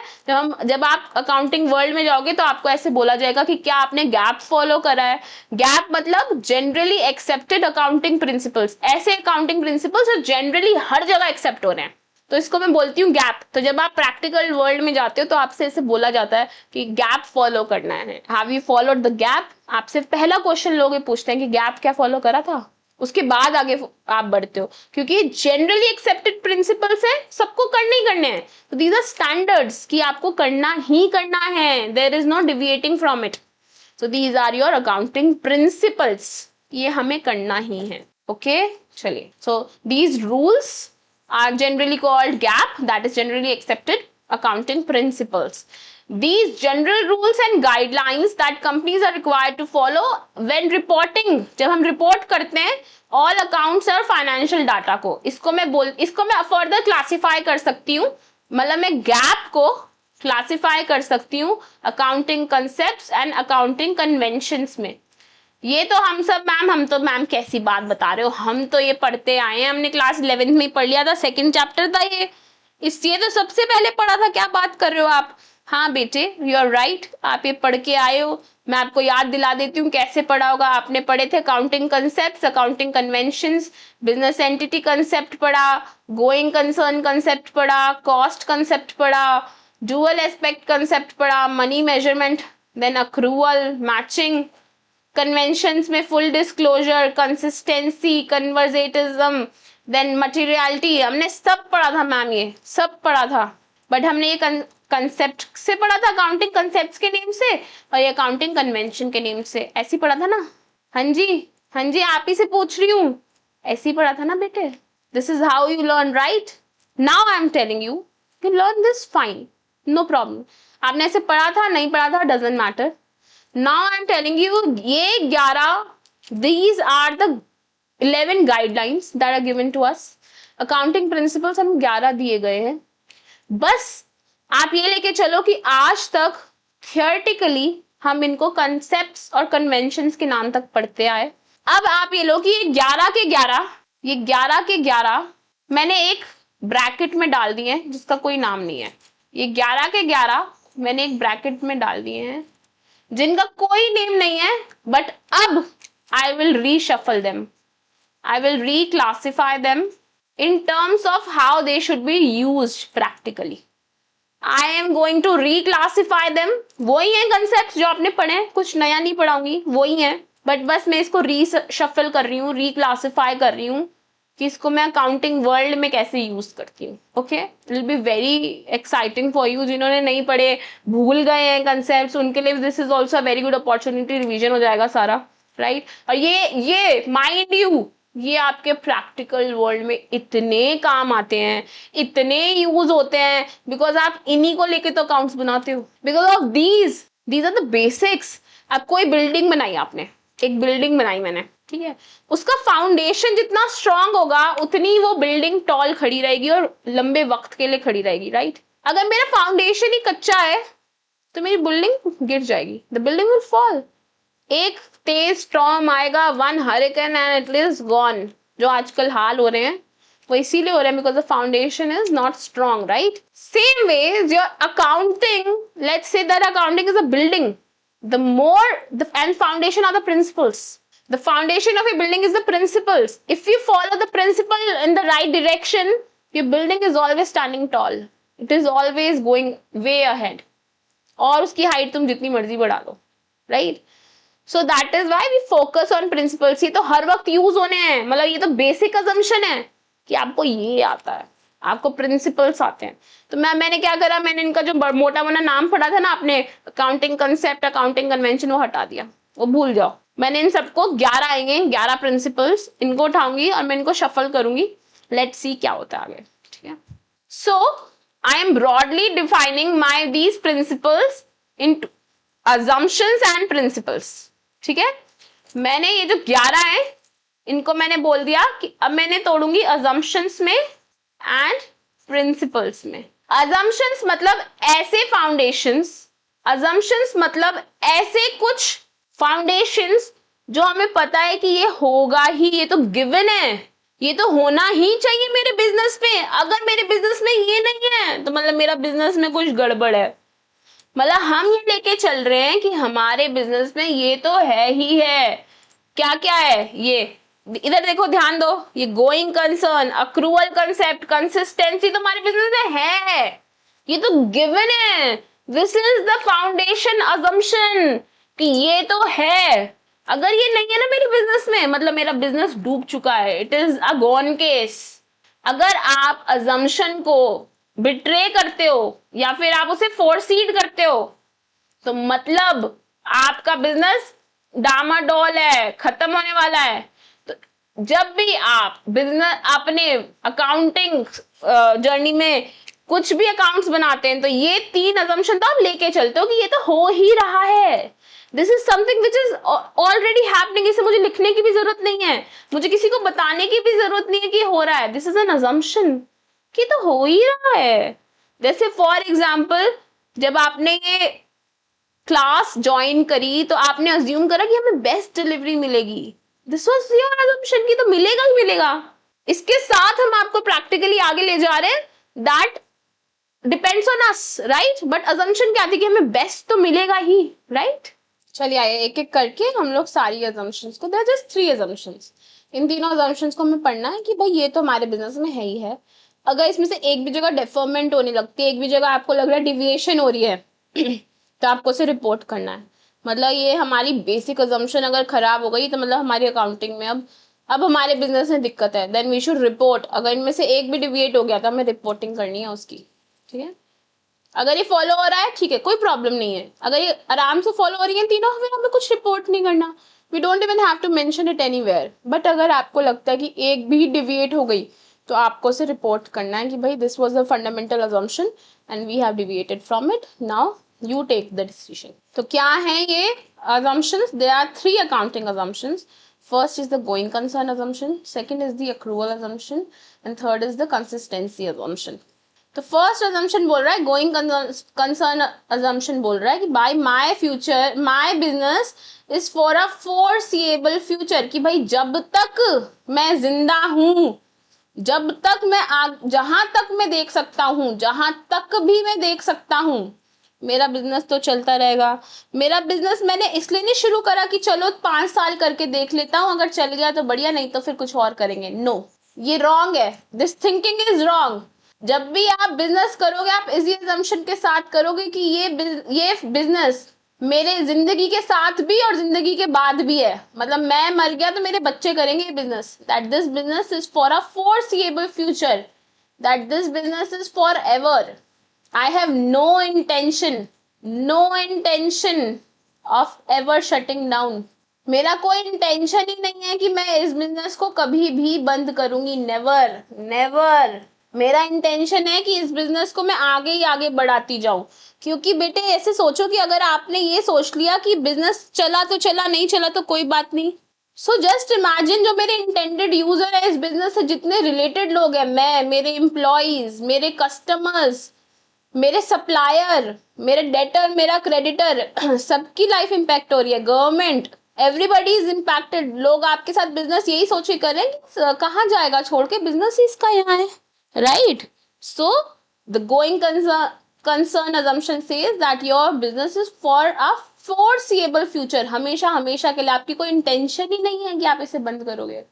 जब आप अकाउंटिंग वर्ल्ड में जाओगे तो आपको ऐसे बोला जाएगा कि क्या आपने गैप फॉलो करा है. गैप मतलब जनरली एक्सेप्टेड अकाउंटिंग प्रिंसिपल्स, ऐसे अकाउंटिंग प्रिंसिपल्स जो जनरली हर जगह एक्सेप्ट हो रहे हैं, तो इसको मैं बोलती हूँ गैप. तो जब आप प्रैक्टिकल वर्ल्ड में जाते हो तो आपसे ऐसे बोला जाता है कि गैप फॉलो करना है. Have you followed the gap? आपसे पहला क्वेश्चन लोग पूछते हैं कि गैप क्या फॉलो करा था, उसके बाद आगे आप बढ़ते हो, क्योंकि जनरली एक्सेप्टेड प्रिंसिपल्स है, सबको करने ही करने हैं. तो दीज आर स्टैंडर्ड्स कि आपको करना ही करना है, there is no deviating from it. So these are your accounting principles, ये हमें करना ही है. ओके चलिए, so these rules are generally called GAAP, that is generally accepted accounting principles. These general rules and guidelines that companies are required to follow when reporting, जब हम report करते हैं all accounts और financial data को, इसको मैं further classify कर सकती हूँ. मतलब मैं gap को classify कर सकती हूँ accounting concepts and accounting conventions में. ये तो हम तो मैम कैसी बात बता रहे हो, हम तो ये पढ़ते आए हैं, हमने क्लास 11th में पढ़ लिया था, सेकेंड चैप्टर था ये, इसलिए तो सबसे पहले पढ़ा था, क्या बात कर रहे हो आप. हाँ बेटे, यू आर राइट, आप ये पढ़ के आए हो. मैं आपको याद दिला देती हूँ कैसे पढ़ा होगा. आपने पढ़े थे accounting concept, accounting conventions, business entity concept पढ़ा, गोइंग कंसर्न कंसेप्ट पढ़ा, कॉस्ट कंसेप्ट पढ़ा, डुअल एस्पेक्ट कंसेप्ट पढ़ा, money measurement, then accrual, matching, conventions में full disclosure, consistency, conservatism, then materiality. हमने सब पढ़ा था मैम, ये सब पढ़ा था. बट हमने ये कंसेप्ट से पढ़ा था, अकाउंटिंग कंसेप्ट्स के नेम से, और ये अकाउंटिंग कन्वेंशन के नेम से, ऐसे पढ़ा था ना. हाँ जी आप ही से पूछ रही हूँ, ऐसे ही पढ़ा था ना बेटे. This is how you learn, right? Now I am telling you learn this fine, no problem. आपने ऐसे पढ़ा था, नहीं पढ़ा था, doesn't matter. Now I am telling you, ये 11, these are the 11 guidelines that are given to us. Accounting principles हम 11 दिए गए हैं. बस आप ये लेके चलो कि आज तक थियोरेटिकली हम इनको कंसेप्ट्स और कन्वेंशंस के नाम तक पढ़ते आए. अब आप ये लो कि ये 11 के 11 मैंने एक ब्रैकेट में डाल दिए हैं जिसका कोई नाम नहीं है. ये 11 के 11 मैंने एक ब्रैकेट में डाल दिए हैं जिनका कोई नेम नहीं है. बट अब I will reshuffle them. I will reclassify them in terms of how they should be used practically. I am going to reclassify them. वही हैं concepts जो आपने पढ़े हैं, कुछ नया नहीं पढ़ाऊंगी, वही हैं. बट बस मैं इसको reshuffle कर रही हूँ, reclassify कर रही हूँ कि इसको मैं अकाउंटिंग वर्ल्ड में कैसे यूज करती हूँ. Okay, it will be very exciting for you. जिन्होंने नहीं पढ़े, भूल गए हैं कंसेप्ट्स, उनके लिए this is also very good opportunity, revision हो जाएगा सारा, राइट? और ये माइंड यू, ये आपके प्रैक्टिकल वर्ल्ड में इतने काम आते हैं, इतने यूज होते हैं, बिकॉज आप इन्हीं को लेके तो अकाउंट्स बनाते हो. Because of these these are the basics. अब कोई बिल्डिंग बनाई आपने, एक बिल्डिंग बनाई मैंने, ठीक है, उसका फाउंडेशन जितना स्ट्रांग होगा उतनी वो बिल्डिंग टॉल खड़ी रहेगी और लंबे वक्त के लिए खड़ी रहेगी, राइट। अगर मेरा फाउंडेशन ही कच्चा है तो मेरी बिल्डिंग गिर जाएगी, द बिल्डिंग विल फॉल। एक तेज स्टॉर्म आएगा, one hurricane and it is gone. जो आजकल हाल हो रहे हैं वो इसीलिए हो रहे हैं because the foundation is not strong, right. Same way your accounting, let's say that accounting is a building, the more the and foundation are the principles. The foundation of a building is the principles. If you follow the principle in the right direction, your building is always standing tall. It is always going way ahead. और उसकी height तुम जितनी मर्जी बढ़ा लो, right. So that is why we focus on principles. ये तो हर वक्त यूज होने हैं, मतलब ये तो बेसिक अजम्पशन है कि आपको ये आता है, आपको प्रिंसिपल्स आते हैं। तो मैंने क्या करा, मैंने इनका जो मोटा मोटा नाम पढ़ा था ना आपने, अकाउंटिंग कंसेप्ट, अकाउंटिंग कन्वेंशन, वो हटा दिया, वो भूल जाओ। मैंने इन सबको 11 आएंगे, 11 प्रिंसिपल्स, इनको उठाऊंगी और मैं इनको शफल करूंगी। लेट्स सी क्या होता है आगे, ठीक है। So I am broadly defining my these principles in assumptions and principles, ठीक है। मैंने ये जो 11 है इनको मैंने बोल दिया कि अब मैंने तोड़ूंगी assumptions में एंड प्रिंसिपल्स में। assumptions मतलब ऐसे फाउंडेशंस, assumptions मतलब ऐसे कुछ फाउंडेशंस जो हमें पता है कि ये होगा ही, ये तो गिवन है, ये तो होना ही चाहिए मेरे बिजनेस में। अगर मेरे बिजनेस में ये नहीं है तो मतलब मेरा बिजनेस में कुछ गड़बड़ है। मतलब हम ये लेके चल रहे हैं कि हमारे बिजनेस में ये तो है ही है। क्या क्या है ये, इधर देखो, ध्यान दो, ये going concern, accrual concept, consistency तो हमारे बिजनेस में है, ये तो गिवन है। This is the foundation assumption कि ये तो है। अगर ये नहीं है ना मेरे बिजनेस में, मतलब मेरा बिजनेस डूब चुका है, it is a gone case. अगर आप अजम्पशन को बिट्रे करते हो या फिर आप उसे फोरसीड करते हो तो मतलब आपका बिजनेस डामाडोल है, खत्म होने वाला है। तो जब भी आप बिजनेस अपने अकाउंटिंग जर्नी में कुछ भी अकाउंट्स बनाते हैं तो ये 3 असम्पशन तो आप लेके चलते हो कि ये तो हो ही रहा है। This is something which is already happening. इसे मुझे लिखने की भी जरूरत नहीं है, मुझे किसी को बताने की भी जरूरत नहीं है कि हो रहा है। दिस इज एन असम्पशन कि तो हो ही रहा है। जैसे फॉर एग्जाम्पल जब आपने ये क्लास ज्वाइन करी तो आपने अज्यूम करा कि हमें बेस्ट डिलीवरी मिलेगी। दिस वाज योर अजम्पशन कि तो मिलेगा ही मिलेगा। इसके साथ हम आपको प्रैक्टिकली आगे ले जा रहे हैं, that depends on us, right. But assumption क्या थी कि हमें बेस्ट तो मिलेगा ही, राइट। चलिए आइए एक एक करके हम लोग सारी अजम्पशंस को, देयर आर जस्ट 3 अजम्पशंस, इन तीनों अजम्पशंस को हमें पढ़ना है कि भाई ये तो हमारे बिजनेस में है ही है। अगर इसमें से एक भी जगह डेफरमेंट होने लगती है, एक भी जगह आपको लग रहा है डिविएशन हो रही है तो आपको उसे रिपोर्ट करना है। मतलब ये हमारी बेसिक अजम्पशन अगर खराब हो गई तो मतलब हमारी अकाउंटिंग में अब हमारे बिजनेस में दिक्कत है, देन वी शुड रिपोर्ट। अगर इनमें से एक भी डिविएट हो गया तो हमें रिपोर्टिंग करनी है उसकी, ठीक है। अगर ये फॉलो हो रहा है ठीक है, कोई प्रॉब्लम नहीं है। अगर ये आराम से फॉलो हो रही है तीनों, फिर हमें कुछ रिपोर्ट नहीं करना, we don't even have to mention it anywhere. But अगर आपको लगता है कि एक भी डिविएट हो गई तो आपको उसे रिपोर्ट करना है कि भाई this was the fundamental assumption and we have deviated from it, now you take the decision. तो क्या है ये assumptions? There are 3 accounting assumptions. First is the going concern assumption, second is the accrual assumption, and third is the consistency assumption. तो first assumption बोल रहा है, going concern assumption बोल रहा है कि by my future, my business is for a foreseeable future, कि भाई जब तक मैं जिंदा हूं, जब तक मैं जहां तक मैं देख सकता हूं, जहां तक भी मैं देख सकता हूं, मेरा बिजनेस तो चलता रहेगा। मेरा बिजनेस मैंने इसलिए नहीं शुरू करा कि चलो 5 साल करके देख लेता हूं, अगर चल गया तो बढ़िया, नहीं तो फिर कुछ और करेंगे। नो, ये रॉन्ग है, दिस थिंकिंग इज रॉन्ग। जब भी आप बिजनेस करोगे आप इसी assumption के साथ करोगे कि ये बिजनेस मेरे जिंदगी के साथ भी और जिंदगी के बाद भी है। मतलब मैं मर गया तो मेरे बच्चे करेंगे ये business, that this business is for a foreseeable future, that this business is for ever. I have no intention of ever shutting down. मेरा कोई इंटेंशन ही नहीं है कि मैं इस बिजनेस को कभी भी बंद करूंगी, नेवर नेवर। मेरा इंटेंशन है कि इस बिजनेस को मैं आगे ही आगे बढ़ाती जाऊं, क्योंकि बेटे ऐसे सोचो कि अगर आपने ये सोच लिया कि बिजनेस चला तो चला, नहीं चला तो कोई बात नहीं। सो जस्ट इमेजिन, जो मेरे इंटेंडेड यूजर है इस बिजनेस से, जितने रिलेटेड लोग हैं, मैं, मेरे एम्प्लॉयज, मेरे कस्टमर्स, मेरे सप्लायर, मेरे डेटर, मेरा क्रेडिटर, सबकी लाइफ इम्पैक्ट हो रही है, गवर्नमेंट, एवरीबडी इज इम्पैक्टेड। लोग आपके साथ बिजनेस यही सोच के कर रहे हैं कि कहाँ जाएगा छोड़ के, बिजनेस ही इसका यहाँ है, right? So the going concern assumption says that your business is for a foreseeable future, हमेशा हमेशा के लिए। आपकी कोई इंटेंशन ही नहीं है कि आप इसे बंद करोगे।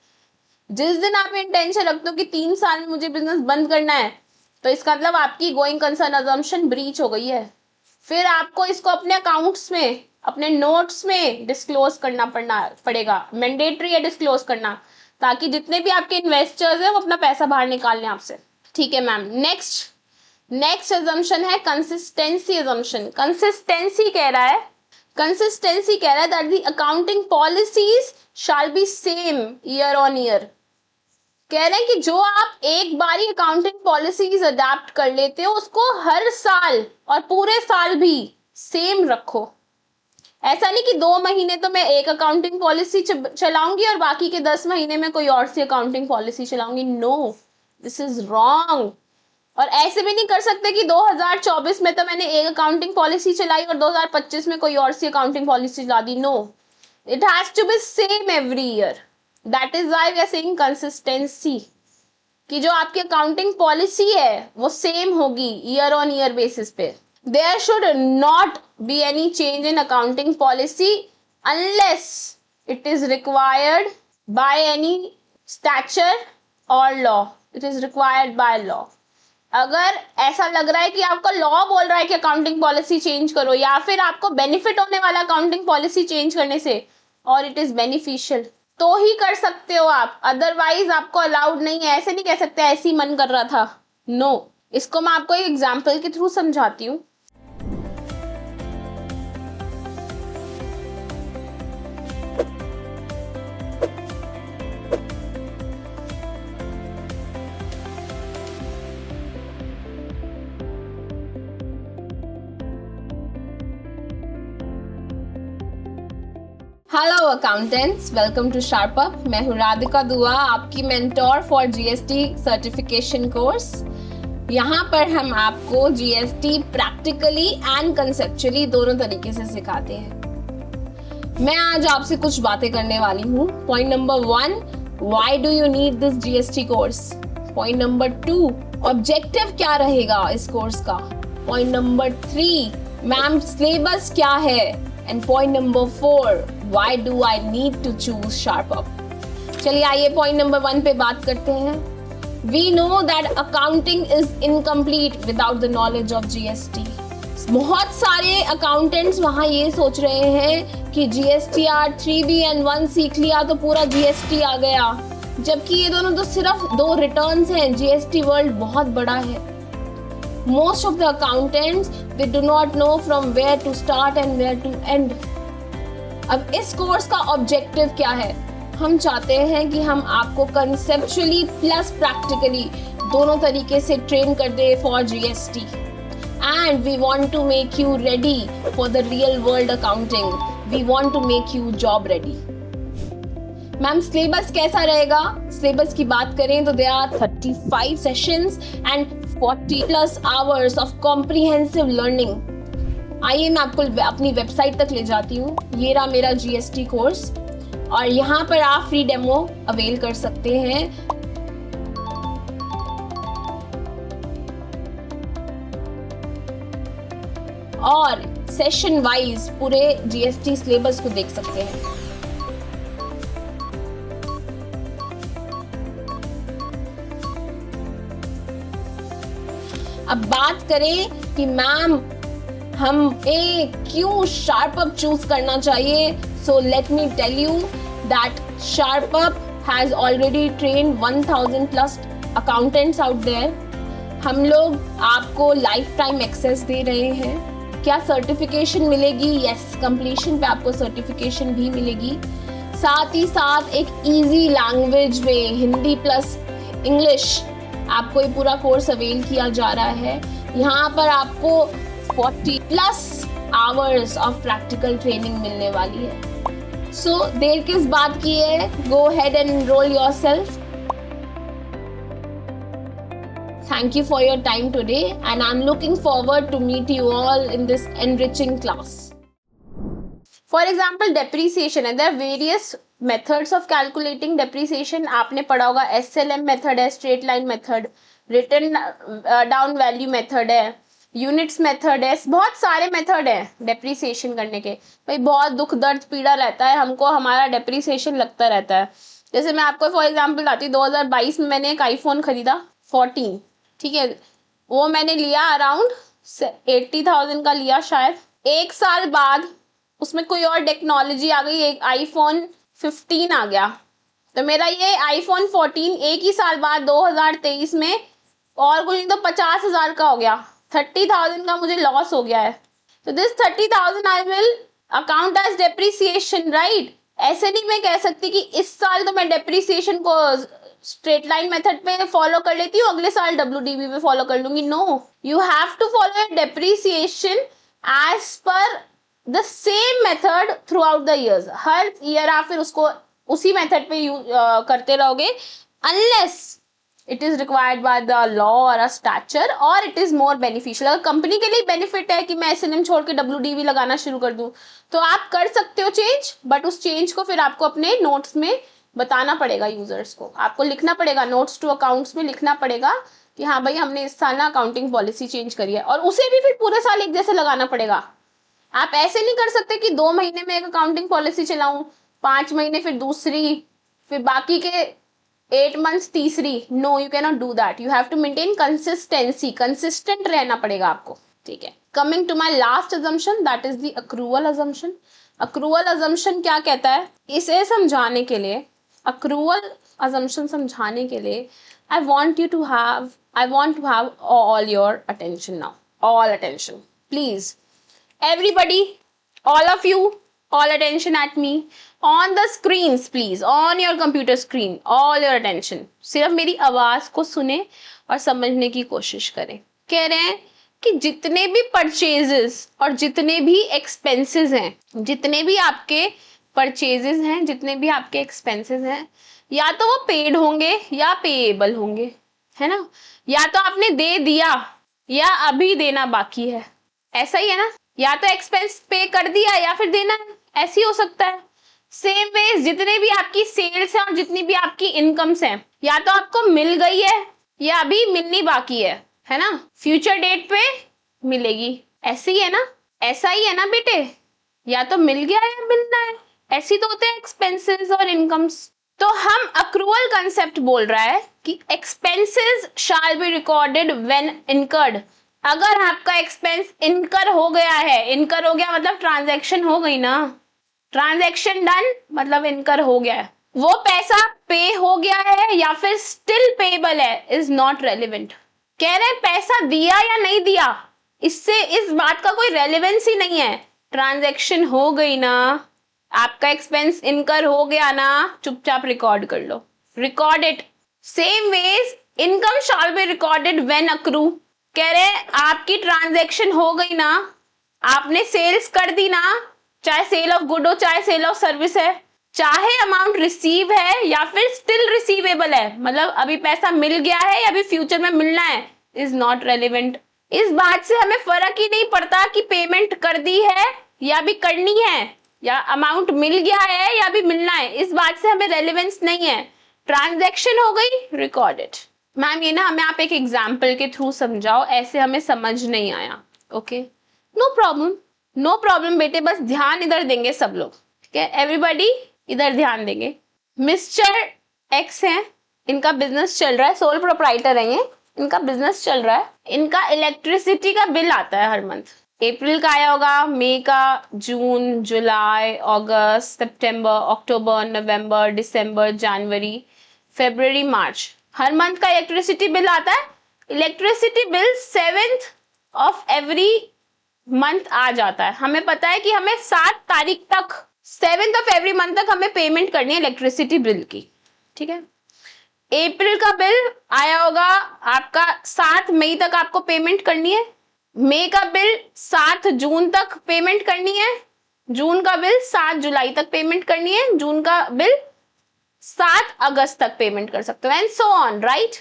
जिस दिन आप इंटेंशन रखते हो कि 3 साल में मुझे बिजनेस बंद करना है, तो इसका मतलब आपकी गोइंग कंसर्न अजम्पशन ब्रीच हो गई है। फिर आपको इसको अपने अकाउंट्स में, अपने नोट्स में डिस्क्लोज करना पड़ेगा, मैंडेटरी है डिस्क्लोज करना, ताकि जितने भी आपके इन्वेस्टर्स हैं वो अपना पैसा बाहर निकाल लें आपसे। ठीक है मैम। नेक्स्ट अजम्पशन है कंसिस्टेंसी अजम्पशन। कंसिस्टेंसी कह रहा है that the accounting policies shall be same year on year. कह रहे हैं कि जो आप एक बारी अकाउंटिंग पॉलिसीज अडेप्ट कर लेते हो, उसको हर साल और पूरे साल भी सेम रखो। ऐसा नहीं कि 2 महीने तो मैं एक अकाउंटिंग पॉलिसी चलाऊंगी और बाकी के 10 महीने में कोई और सी अकाउंटिंग पॉलिसी चलाऊंगी। No, this is wrong. और ऐसे भी नहीं कर सकते कि 2024 में तो मैंने एक अकाउंटिंग पॉलिसी चलाई और 2025 में कोई और सी अकाउंटिंग पॉलिसी चला दी। No, it has to be same every year. That is why we are saying consistency, कि जो आपकी अकाउंटिंग पॉलिसी है वो सेम होगी ईयर ऑन ईयर बेसिस पे। There should not be any change in accounting policy unless it is required by any statute और law. It is required by law. अगर ऐसा लग रहा है कि आपका लॉ बोल रहा है कि अकाउंटिंग पॉलिसी चेंज करो, या फिर आपको बेनिफिट होने वाला अकाउंटिंग पॉलिसी चेंज करने से, और इट इज बेनिफिशियल, तो ही कर सकते हो आप, अदरवाइज आपको अलाउड नहीं है। ऐसे नहीं कह सकते ऐसे ही मन कर रहा था। नो, इसको मैं आपको एक एग्जांपल के थ्रू समझाती हूँ। Hello accountants, welcome to sharp up. मैं हूँ राधिका दुआ, आपकी mentor for GST certification course. यहाँ पर हम आपको जीएसटी प्रैक्टिकली एंड कंसेप्चुअली दोनों तरीके से सिखाते हैं। मैं आज आपसे कुछ बातें करने वाली हूँ। Point number 1, why do you need this GST course. Point number 2, objective क्या रहेगा इस कोर्स का। पॉइंट नंबर 3, मैम सिलेबस क्या है। And point number 4, why do I need to choose SharpUp? चलिए आइए पॉइंट नंबर 1 पे बात करते हैं। We know that accounting is incomplete without the knowledge of GST. बहुत सारे अकाउंटेंट्स वहाँ ये सोच रहे हैं कि GSTR 3B and 1 सीख लिया तो पूरा GST आ गया, जबकि ये दोनों तो सिर्फ 2 रिटर्न्स हैं। GST वर्ल्ड बहुत बड़ा है। Most of the accountants, they do not know from where to start and where to end. अब इस कोर्स का ऑब्जेक्टिव क्या है? हम चाहते हैं कि हम आपको कंसेप्चुअली प्लस प्रैक्टिकली दोनों तरीके से ट्रेन कर दे for GST, and we want to make you ready for the real world accounting. We want to make you job ready. Ma'am syllabus कैसा रहेगा? सिलेबस की बात करें तो there are 35 sessions and 40+ hours of comprehensive learning. आइए मैं आपको अपनी वेबसाइट तक ले जाती हूँ। ये रहा मेरा जीएसटी कोर्स, और यहाँ पर आप फ्री डेमो अवेल कर सकते हैं। और सेशन वाइज पूरे जीएसटी सिलेबस को देख सकते हैं। अब बात करें कि मैम हमें क्यों शार्पअप चूज करना चाहिए, so let me tell you that SharpUp has already trained 1000+ accountants out there. हम लोग आपको लाइफ टाइम एक्सेस दे रहे हैं। क्या सर्टिफिकेशन मिलेगी? यस, कंप्लीशन पे आपको सर्टिफिकेशन भी मिलेगी। साथ ही साथ एक इजी लैंग्वेज में हिंदी प्लस इंग्लिश आपको ये पूरा कोर्स अवेल किया जा रहा है। यहाँ पर आपको 40+ आवर्स ऑफ प्रैक्टिकल ट्रेनिंग मिलने वाली है। सो देर किस बात की है, go ahead and enrol yourself. Thank you for your time today, and I'm looking forward to meet you all in this enriching class. For example, depreciation, and there are various methods of calculating depreciation. आपने पढ़ा होगा SLM method है, straight line method, written down value method है, units method है, बहुत सारे method है depreciation करने के। भाई बहुत दुख दर्द पीड़ा रहता है हमको, हमारा डेप्रीसिएशन लगता रहता है। जैसे मैं आपको फॉर एग्जांपल बताती हूँ, 2022 में मैंने एक आईफोन खरीदा 14, ठीक है, वो मैंने लिया अराउंड 80,000 का लिया शायद। एक साल बाद उसमें कोई और टेक्नोलॉजी आ गई, एक आईफोन 15 आ गया, तो मेरा ये आईफोन 14 एक ही साल बाद 2023 में और कुछ नहीं तो 50,000 का हो गया। 30,000 का मुझे लॉस हो गया है। तो this 30,000 I will account as depreciation, right. ऐसे नहीं मैं कह सकती कि इस साल तो मैं डेप्रीसिएशन को स्ट्रेट लाइन मेथड पे फॉलो कर लेती हूँ, अगले साल WDV पे फॉलो कर लूंगी। No, you have to follow depreciation as per the same method throughout the years. हर ईयर आप फिर उसको उसी मेथड पे करते रहोगे, unless it is required by the law और अ स्टैचर, और इट इज मोर बेनिफिशियल। अगर कंपनी के लिए बेनिफिट है कि मैं SLM छोड़ के WDV लगाना शुरू कर दूं, तो आप कर सकते हो चेंज, बट उस चेंज को फिर आपको अपने नोट्स में बताना पड़ेगा, यूजर्स को आपको लिखना पड़ेगा, नोट्स टू अकाउंट्स में लिखना पड़ेगा कि हाँ भाई हमने इस साल ना अकाउंटिंग पॉलिसी चेंज करी है, और उसे भी फिर पूरे साल एक जैसे लगाना पड़ेगा। आप ऐसे नहीं कर सकते कि 2 महीने में एक अकाउंटिंग पॉलिसी चलाऊं, 5 महीने फिर दूसरी, फिर बाकी के 8 मंथ्स तीसरी। No, you can not do that. You have to maintain consistency, consistent रहना पड़ेगा आपको, ठीक है। Coming to my last assumption, that is the accrual assumption. Accrual assumption क्या कहता है, इसे समझाने के लिए, अक्रूवल अजम्पशन समझाने के लिए I want to have all your attention now. All attention. Please. Everybody, all of you, all attention at me. On the screens, please. On your computer screen. All your attention. सिर्फ मेरी आवाज को सुने और समझने की कोशिश करें। कह रहे हैं कि जितने भी परचेजेस और जितने भी एक्सपेंसेस हैं, जितने भी आपके परचेजेस हैं, जितने भी आपके एक्सपेंसेस हैं, या तो वो पेड होंगे या पेएबल होंगे, है ना। या तो आपने दे दिया या अभी देना बाकी है, ऐसा ही है ना। या तो एक्सपेंस पे कर दिया या फिर देना है, ऐसी हो सकता है। सेम वे जितने भी आपकी सेल्स हैं और जितनी भी आपकी इनकम्स हैं, या तो आपको मिल गई है या अभी मिलनी बाकी है ना, फ्यूचर डेट पे मिलेगी, ऐसे ही है ना, ऐसा ही है ना बेटे। या तो मिल गया या मिलना है, ऐसी तो होते हैं एक्सपेंसेस और इनकम्स। तो हम अक्रूवल कंसेप्ट बोल रहा है कि expenses shell be recorded when incurred. अगर आपका एक्सपेंस इनकर हो गया है, इनकर हो गया मतलब ट्रांजैक्शन हो गई ना, ट्रांजैक्शन डन मतलब इनकर हो गया है, वो पैसा पे हो गया है या फिर स्टिल पेएबल है, इज नॉट रेलिवेंट। कह रहे हैं पैसा दिया या नहीं दिया, इससे इस बात का कोई रेलिवेंस ही नहीं है। ट्रांजैक्शन हो गई ना, आपका एक्सपेंस इनकर हो गया ना, चुपचाप रिकॉर्ड कर लो, record it. Same ways income shall be recorded when accrue. कह रहे हैं आपकी ट्रांजैक्शन हो गई ना, आपने सेल्स कर दी ना, चाहे सेल ऑफ गुड हो चाहे सेल ऑफ सर्विस है, चाहे अमाउंट रिसीव है या फिर स्टिल रिसीवेबल है, मतलब अभी पैसा मिल गया है या अभी फ्यूचर में मिलना है, इज नॉट रेलिवेंट। इस बात से हमें फर्क ही नहीं पड़ता कि पेमेंट कर दी है या अभी करनी है, या अमाउंट मिल गया है या अभी मिलना है, इस बात से हमें रेलेवेंस नहीं है। ट्रांजैक्शन हो गई, रिकॉर्डेड। मैम ये ना हमें आप एक एग्जाम्पल के थ्रू समझाओ, ऐसे हमें समझ नहीं आया। Okay, no problem, no problem बेटे, बस ध्यान इधर देंगे सब लोग, ठीक है। एवरीबॉडी इधर ध्यान देंगे। मिस्टर एक्स है, इनका बिजनेस चल रहा है, सोल प्रोप्राइटर है ये, इनका बिजनेस चल रहा है, इनका इलेक्ट्रिसिटी का बिल आता है हर मंथ। अप्रैल का आया होगा, मई का, जून, जुलाई, अगस्त, सितंबर, अक्टूबर, नवंबर, दिसंबर, जनवरी, फरवरी, मार्च, हर मंथ का इलेक्ट्रिसिटी बिल आता है। Electricity bill 7th of every month आ जाता है। हमें पता है कि हमें 7 तारीख तक, 7th ऑफ एवरी मंथ तक हमें पेमेंट करनी है इलेक्ट्रिसिटी बिल की, ठीक है। अप्रैल का बिल आया होगा आपका 7 मई तक, आपको पेमेंट करनी है। मई का बिल 7 जून तक पेमेंट करनी है। जून का बिल 7 जुलाई तक पेमेंट करनी है। जून का बिल 7 अगस्त तक पेमेंट कर सकते हो, एंड सो ऑन, राइट।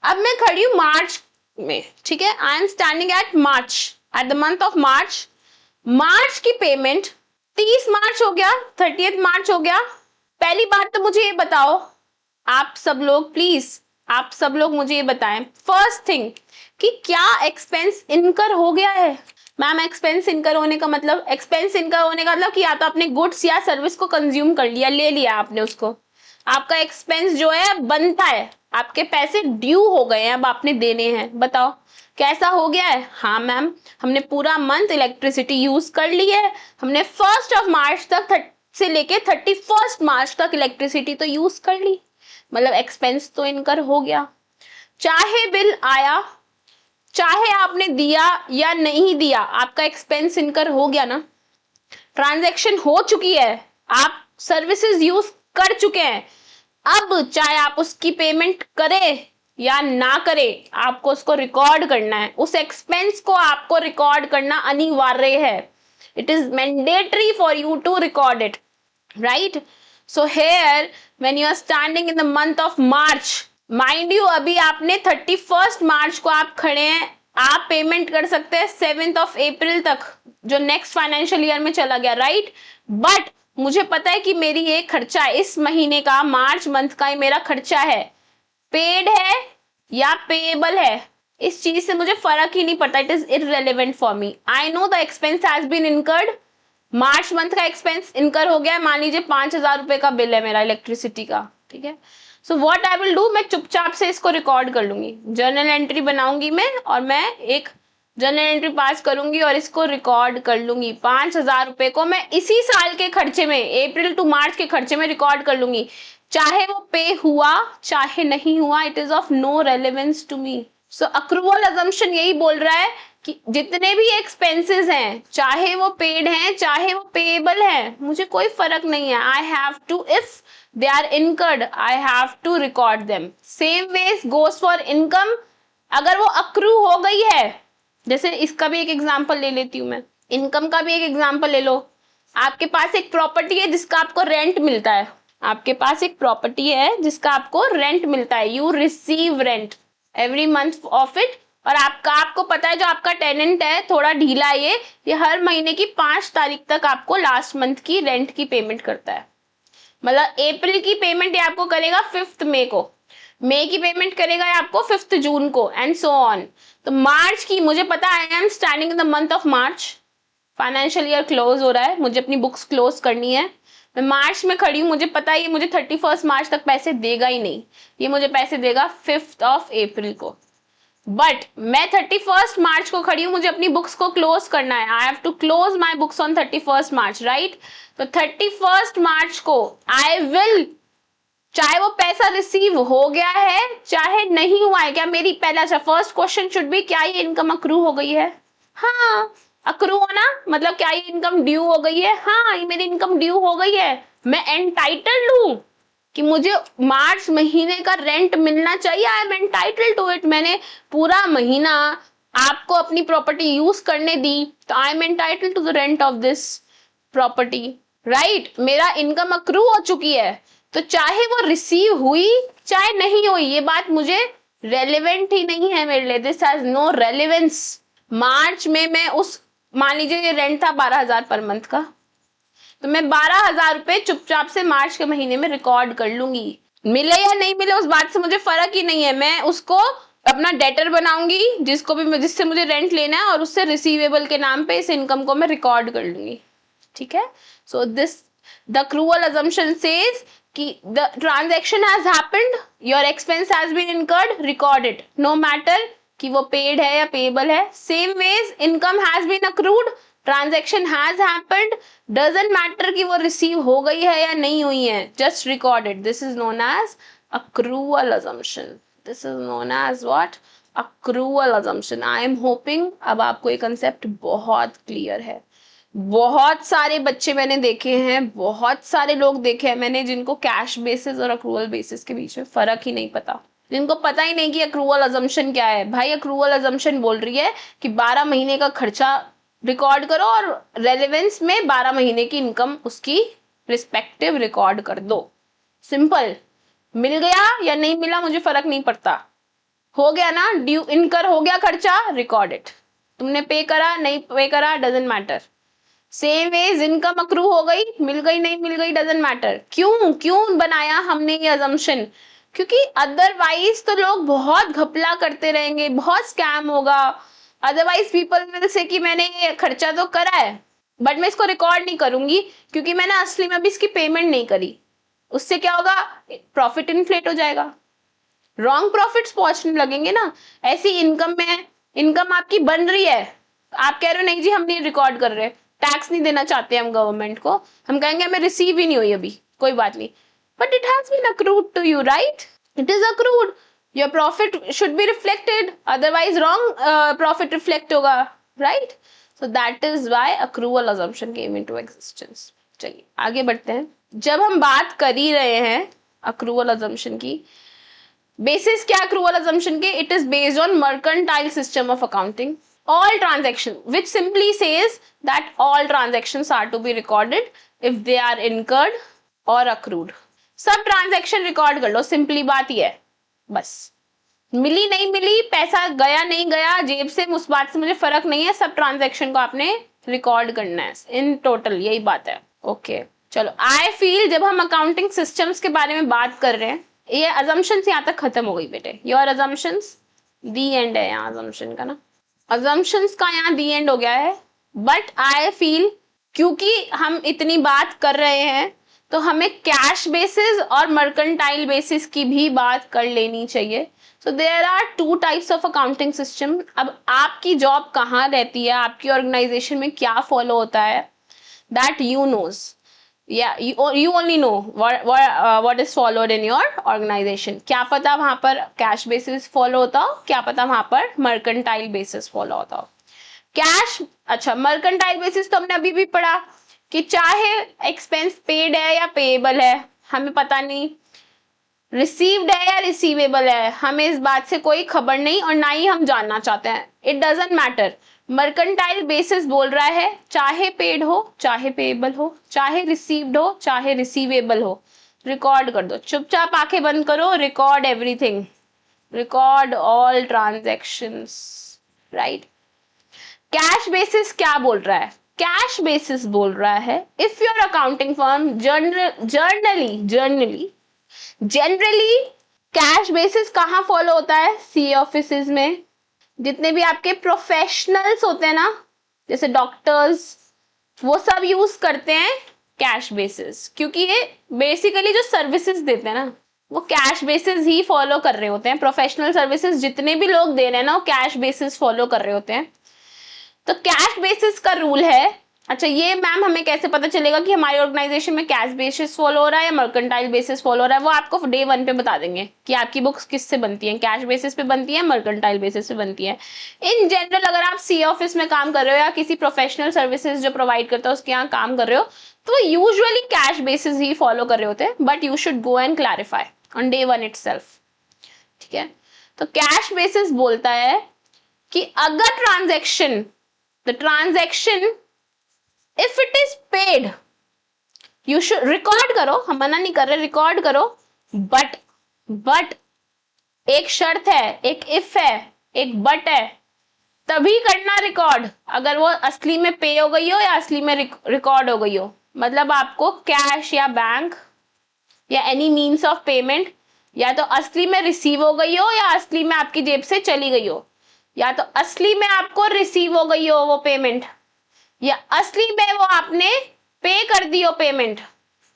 अब मैं खड़ी हूं मार्च में, ठीक है। I am standing at March, at the month of March. मार्च की पेमेंट 30 मार्च हो गया, 30 मार्च हो गया। पहली बात तो मुझे ये बताओ, आप सब लोग प्लीज, आप सब लोग मुझे ये बताएं, फर्स्ट थिंग, कि क्या एक्सपेंस इनकर हो गया है। मैम एक्सपेंस इनकर होने का मतलब, एक्सपेंस इनकर होने का मतलब कि या तो आपने गुड्स या सर्विस को कंज्यूम कर लिया, ले लिया आपने उसको, आपका एक्सपेंस जो है बनता है, आपके पैसे ड्यू हो गए हैं, अब आपने देने हैं। बताओ कैसा हो गया है। हाँ मैम, हमने पूरा मंथ इलेक्ट्रिसिटी यूज कर ली है, हमने 1 मार्च तक से लेके 31 मार्च तक इलेक्ट्रिसिटी तो यूज कर ली, मतलब एक्सपेंस तो इनकर हो गया। चाहे बिल आया, चाहे आपने दिया या नहीं दिया, आपका एक्सपेंस इनकर हो गया ना। ट्रांजैक्शन हो चुकी है, आप सर्विसेज यूज कर चुके हैं। अब चाहे आप उसकी पेमेंट करें या ना करें, आपको उसको रिकॉर्ड करना है, उस एक्सपेंस को आपको रिकॉर्ड करना अनिवार्य है। It is mandatory for you to record it, right. So here when you are standing in the month of March, mind you अभी आपने 31 मार्च को आप खड़े हैं, आप पेमेंट कर सकते हैं 7 अप्रैल तक, जो नेक्स्ट फाइनेंशियल ईयर में चला गया, राइट। बट मुझे पता है कि मेरी ये खर्चा इस महीने का, मार्च मंथ का ये मेरा खर्चा है, पेड है या पेएबल है, इस चीज से मुझे फर्क ही नहीं पड़ता। It is irrelevant for me. I know the expense has been incurred. March month का एक्सपेंस इनकर हो गया, मान लीजिए 5,000 रुपए का बिल है मेरा इलेक्ट्रिसिटी का, ठीक है। So what I will do, मैं चुपचाप से इसको रिकॉर्ड कर लूंगी, जर्नल एंट्री बनाऊंगी मैं, और मैं एक जर्नल एंट्री पास करूंगी और इसको रिकॉर्ड कर लूंगी। 5,000 रुपए को मैं इसी साल के खर्चे में, अप्रैल टू मार्च के खर्चे में रिकॉर्ड कर लूंगी, चाहे वो पे हुआ चाहे नहीं हुआ, it is of no relevance to me. So accrual assumption यही बोल रहा है कि जितने भी एक्सपेंसेस हैं, चाहे वो पेड हैं चाहे वो पेएबल हैं, मुझे कोई फर्क नहीं है। I have to, if they are incurred, I have to record them. Same ways goes for income. अगर वो accrue हो गई है, जैसे इसका भी एक एग्जांपल ले लेती हूँ मैं, इनकम का भी एक एग्जांपल ले लो। आपके पास एक प्रॉपर्टी है जिसका आपको रेंट मिलता है, आपके पास एक प्रॉपर्टी है जिसका आपको रेंट मिलता है, you receive rent every month of it, और आपको पता है जो आपका टेनेंट है थोड़ा ढीला है, ये हर महीने की 5 तारीख तक आपको लास्ट मंथ की रेंट की पेमेंट करता है। मतलब अप्रैल की पेमेंट आपको करेगा 5 मई को, मई की पेमेंट करेगा आपको 5 जून को, एंड सो ऑन। तो मार्च की मुझे पता, आई am standing in the month of March, financial year close हो रहा है, मुझे अपनी बुक्स क्लोज करनी है, मैं मार्च में खड़ी हूँ, मुझे पता है ये मुझे 31 मार्च तक पैसे देगा ही नहीं, ये मुझे पैसे देगा 5 अप्रैल को। बट मैं 31 मार्च को खड़ी हूँ, मुझे अपनी बुक्स को क्लोज करना है, I have to close my books on 31 March, right. तो 31 मार्च को आई विल, चाहे वो पैसा रिसीव हो गया है चाहे नहीं हुआ है, क्या मेरी पहला फर्स्ट क्वेश्चन शुड बी, क्या ये इनकम अक्रू हो गई है। हाँ, अक्रू होना मतलब क्या ये इनकम ड्यू हो गई है। हाँ, ये मेरी इनकम ड्यू हो गई है, मैं एंटाइटल्ड हूँ कि मुझे मार्च महीने का रेंट मिलना चाहिए, I am entitled to it. मैंने पूरा महीना आपको अपनी प्रॉपर्टी यूज करने दी, तो I am entitled to the rent of this property, right. मेरा इनकम अक्रू हो चुकी है, तो चाहे वो रिसीव हुई चाहे नहीं हुई, ये बात मुझे रेलेवेंट ही नहीं है मेरे लिए, दिस हैज नो रेलेवेंस। मार्च में मैं उस, मान लीजिए ये रेंट था 12,000 पर मंथ का, तो मैं 12,000 रुपए चुपचाप से मार्च के महीने में रिकॉर्ड कर लूंगी, मिले या नहीं मिले उस बात से मुझे फर्क ही नहीं है। मैं उसको अपना डेटर बनाऊंगी, जिससे मुझे रेंट लेना है, और उससे रिसीवेबल के नाम पे इस इनकम को मैं रिकॉर्ड कर लूंगी, ठीक है। So this the accrual assumption says कि the transaction has happened, your expense has been incurred, record it, no matter कि वो पेड है या पेएबल है। Same ways income has been accrued, transaction has happened, doesn't matter कि वो receive हो गई है या नहीं हुई है, just record it. This is known as accrual assumption, this is known as what, accrual assumption. I am hoping अब आपको ये कंसेप्ट बहुत क्लियर है। बहुत सारे बच्चे मैंने देखे हैं, बहुत सारे लोग देखे हैं मैंने जिनको कैश बेसिस और अक्रूवल बेसिस के बीच में फर्क ही नहीं पता, जिनको पता ही नहीं कि अक्रूवल अजम्पशन क्या है। भाई अक्रूवल अजम्पशन बोल रही है कि 12 महीने का खर्चा रिकॉर्ड करो और रेलेवेंस में 12 महीने की इनकम उसकी रिस्पेक्टिव रिकॉर्ड कर दो। सिंपल। मिल गया या नहीं मिला मुझे फर्क नहीं पड़ता, हो गया ना, ड्यू इनकर हो गया खर्चा, रिकॉर्ड इट। तुमने पे करा नहीं पे करा doesn't matter. Same as income accrue हो गई, मिल गई नहीं मिल गई डजेंट मैटर। क्यों क्यों बनाया हमने ये अजम्पशन? क्योंकि अदरवाइज तो लोग बहुत घपला करते रहेंगे, बहुत स्कैम होगा। अदरवाइज पीपल विल से कि मैंने ये खर्चा तो करा है बट मैं इसको रिकॉर्ड नहीं करूंगी क्योंकि मैंने असली में भी इसकी पेमेंट नहीं करी। उससे क्या होगा? प्रॉफिट इन्फ्लेट हो जाएगा, रॉन्ग प्रॉफिट्स पहुंचने लगेंगे ना। ऐसी इनकम में, इनकम आपकी बन रही है, आप कह रहे हो नहीं जी हम नहीं रिकॉर्ड कर रहे, टैक्स नहीं देना चाहते हम गवर्नमेंट को, हम कहेंगे हमें रिसीव ही नहीं हुई अभी, कोई बात नहीं, but it has been accrued to you, right? It is accrued, your profit should be reflected, otherwise wrong profit reflect होगा, right? So that is why accrual assumption came into existence. चलिए आगे बढ़ते हैं। जब हम बात कर ही रहे हैं अक्रूवल अजम्पशन की, बेसिस क्या अक्रूवल अजम्पशन के? It is based on mercantile system of accounting. All transaction, which simply says that all transactions are to be recorded if they are incurred or accrued. सब transaction record कर लो, simply बात ही है, बस। मिली नहीं मिली, पैसा गया नहीं गया जेब से, उस बात से मुझे फर्क नहीं है, सब ट्रांजैक्शन को आपने रिकॉर्ड करना है इन टोटल, यही बात है। ओके चलो, आई फील जब हम अकाउंटिंग सिस्टम्स के बारे में बात कर रहे हैं, ये अजम्पशंस यहाँ तक खत्म हो गई बेटे, योर अजम्पशंस दी एंड है यहाँ अजम्पशन का ना, अजम्पशंस का यहाँ दी एंड हो गया है। बट आई फील क्योंकि हम इतनी बात कर रहे हैं तो हमें कैश बेसिस और मर्केंटाइल बेसिस की भी बात कर लेनी चाहिए। So there are two types of accounting system. अब आपकी जॉब कहाँ रहती है, आपकी ऑर्गेनाइजेशन में क्या फॉलो होता है, that you knows, yeah you only know what is followed in your organization। क्या पता वहां पर कैश बेसिस फॉलो होता हो, क्या पता वहां पर मर्केंटाइल बेसिस फॉलो होता हो। कैश, अच्छा मर्केंटाइल बेसिस तो हमने अभी भी पढ़ा कि चाहे एक्सपेंस पेड है या पेएबल है हमें पता नहीं, रिसीव्ड है या रिसीवेबल है हमें इस बात से कोई खबर नहीं और ना ही हम जानना चाहते हैं, it doesn't matter. Mercantile basis बोल रहा है चाहे पेड हो चाहे पेएबल हो, चाहे रिसीव्ड हो चाहे रिसीवेबल हो, रिकॉर्ड कर दो, चुपचाप आंखें बंद करो, record everything, record all transactions, right? Cash basis क्या बोल रहा है? कैश बेसिस बोल रहा है if your accounting firm generally cash basis कहाँ फॉलो होता है? सी ऑफिसेज में। जितने भी आपके प्रोफेशनल्स होते हैं ना, जैसे डॉक्टर्स, वो सब यूज करते हैं कैश बेसिस, क्योंकि ये बेसिकली जो सर्विसेज देते हैं ना वो कैश बेसिस ही फॉलो कर रहे होते हैं। प्रोफेशनल सर्विसेज जितने भी लोग दे रहे हैं ना वो कैश बेसिस फॉलो कर रहे होते हैं। तो कैश बेसिस का रूल है, अच्छा ये मैम हमें कैसे पता चलेगा कि हमारी ऑर्गेनाइजेशन में कैश बेसिस फॉलो हो रहा है या मर्केंटाइल बेसिस फॉलो हो रहा है? वो आपको डे 1 पे बता देंगे कि आपकी बुक्स किससे बनती हैं, कैश बेसिस पे बनती है, मर्केंटाइल बेसिस पे बनती है। इन जनरल अगर आप सी ऑफिस में काम कर रहे हो या किसी प्रोफेशनल सर्विसेज जो प्रोवाइड करता है उसके यहाँ काम कर रहे हो तो यूजुअली कैश बेसिस ही फॉलो कर रहे होते हैं, but you should go and clarify on day 1 itself, ठीक है? तो कैश बेसिस बोलता है कि अगर transaction, the transaction if it is paid you should record करो, हम मना नहीं कर रहे, रिकॉर्ड करो, बट एक शर्त है, एक इफ है, एक बट है, तभी करना रिकॉर्ड अगर वो असली में पे हो गई हो या असली में रिकॉर्ड हो गई हो। मतलब आपको कैश या बैंक या एनी मीन्स ऑफ पेमेंट या तो असली में रिसीव हो गई हो या असली में आपकी जेब से चली गई हो, या तो असली में आपको रिसीव हो गई हो वो पेमेंट या असली में वो आपने पे कर दी हो पेमेंट।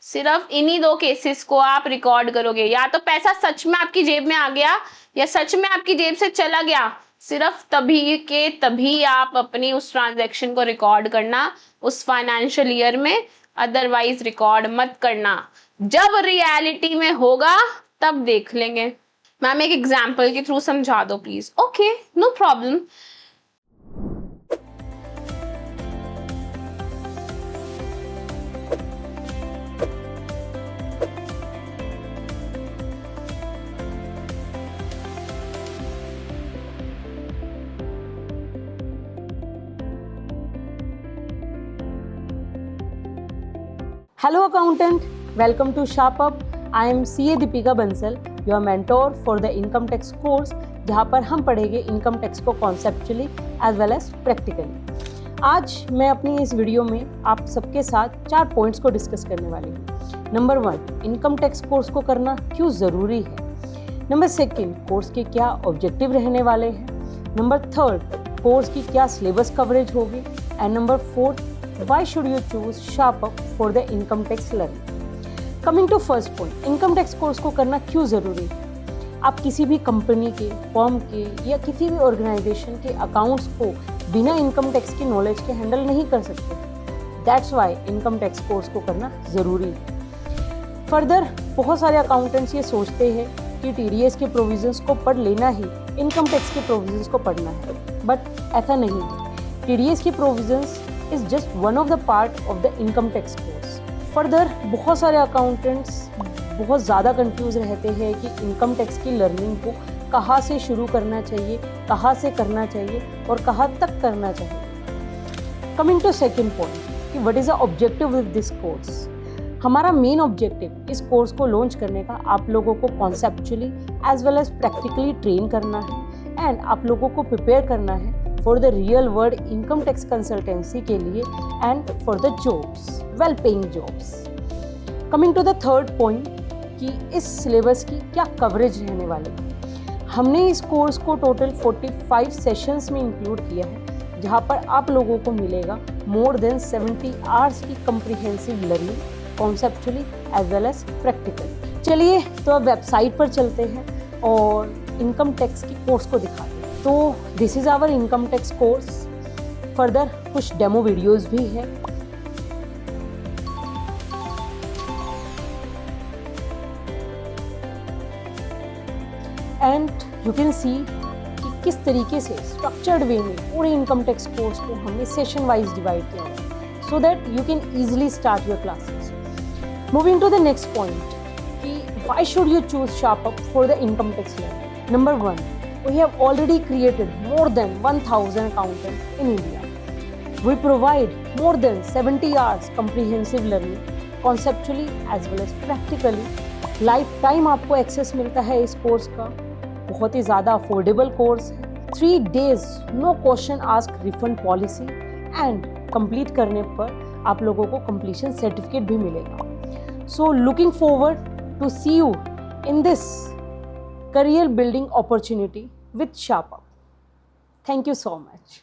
सिर्फ इन्हीं दो केसेस को आप रिकॉर्ड करोगे, या तो पैसा सच में आपकी जेब में आ गया या सच में आपकी जेब से चला गया, सिर्फ तभी के तभी आप अपनी उस ट्रांजैक्शन को रिकॉर्ड करना उस फाइनेंशियल ईयर में, अदरवाइज रिकॉर्ड मत करना। जब रियलिटी में होगा तब देख लेंगे। मैम एक एग्जाम्पल के थ्रू समझा दो please. Okay no problem. Hello accountant, welcome to Sharp Up. I am CA Deepika Bansal, your mentor for the income tax course, जहाँ पर हम पढ़ेंगे इनकम टैक्स को conceptually as well as practically. आज मैं अपनी इस वीडियो में आप सबके साथ 4 पॉइंट्स को डिस्कस करने वाली हूँ। नंबर 1, इनकम टैक्स कोर्स को करना क्यों ज़रूरी है। नंबर 2, कोर्स के क्या ऑब्जेक्टिव रहने वाले हैं। नंबर 3, कोर्स की क्या सिलेबस कवरेज होगी। And number 4, why should you choose Sharp Up for the income tax learning? Coming to first point, income tax course को करना क्यों ज़रूरी है। आप किसी भी कंपनी के, फर्म के या किसी भी ऑर्गेनाइजेशन के अकाउंट्स को बिना इनकम टैक्स की नॉलेज के हैंडल नहीं कर सकते। That's why income tax course को करना ज़रूरी है। फर्दर बहुत सारे अकाउंटेंट्स ये सोचते हैं कि टीडीएस के प्रोविजंस को पढ़ लेना ही इनकम टैक्स के प्रोविजंस को पढ़ना है, बट ऐसा नहीं है। टीडीएस की provisions is just one of the part of the income tax course. Further, बहुत सारे accountants बहुत ज़्यादा कंफ्यूज रहते हैं कि इनकम टैक्स की लर्निंग को कहाँ से शुरू करना चाहिए, कहाँ से करना चाहिए और कहाँ तक करना चाहिए। Coming to second point कि what is the objective with this course? हमारा मेन ऑब्जेक्टिव इस कोर्स को लॉन्च करने का आप लोगों को conceptually as well as practically train करना है एंड आप लोगों को प्रिपेयर करना है for the real world income tax consultancy के लिए and for the jobs, well paying jobs. Coming to the third point कि इस सिलेबस की क्या कवरेज रहने वाली है। हमने इस कोर्स को टोटल 45 सेशंस में इंक्लूड किया है, जहाँ पर आप लोगों को मिलेगा मोर देन 70 आवर्स की comprehensive learning, conceptually as well as practical. चलिए तो अब वेबसाइट पर चलते हैं और इनकम टैक्स की कोर्स को दिखाते हैं। तो this is our income tax course. Further कुछ डेमो वीडियोस भी है। एंड यू कैन सी कि किस तरीके से स्ट्रक्चर्ड वे में पूरे इनकम टैक्स कोर्स को हमने सेशन वाइज डिवाइड किया है so that you can easily start your classes. Moving to the next point कि why should you choose SharpUp for the income tax learning. Number 1, we have already created more than 1000 accountants in India. We provide more than 70 hours comprehensive learning, conceptually as well as practically. Lifetime आपको access मिलता है इस course का। बहुत ही ज़्यादा affordable course है। 3 days no question ask refund policy and complete करने पर आप लोगों को कंप्लीशन सर्टिफिकेट भी मिलेगा। So looking forward to see you in this career building opportunity with Sharp Up. Thank you so much.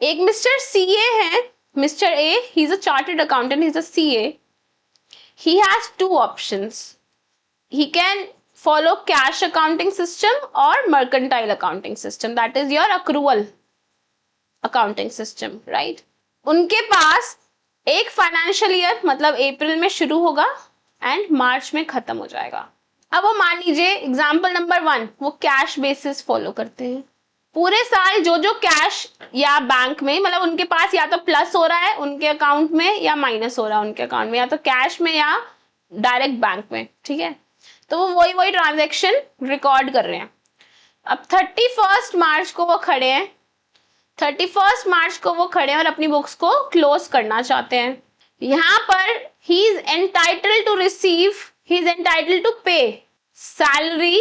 एक मिस्टर सीए है, mister A, he is a chartered accountant, he is a CA. He has 2 options. He can follow cash accounting system or mercantile accounting system, that is your accrual accounting system, right? उनके पास एक financial year मतलब अप्रैल में शुरू होगा and मार्च में खत्म हो जाएगा। अब वो मान लीजिए एग्जाम्पल नंबर 1, वो कैश बेसिस फॉलो करते हैं। पूरे साल जो जो कैश या बैंक में मतलब उनके पास या तो प्लस हो रहा है उनके अकाउंट में या माइनस हो रहा है उनके अकाउंट में, या तो कैश में या डायरेक्ट बैंक में, ठीक है। तो वो वही ट्रांजेक्शन रिकॉर्ड कर रहे हैं। अब 31 मार्च को वो खड़े हैं, 31 मार्च को वो खड़े हैं और अपनी बुक्स को क्लोज करना चाहते हैं। यहाँ पर he is entitled to receive, he is entitled to pay salary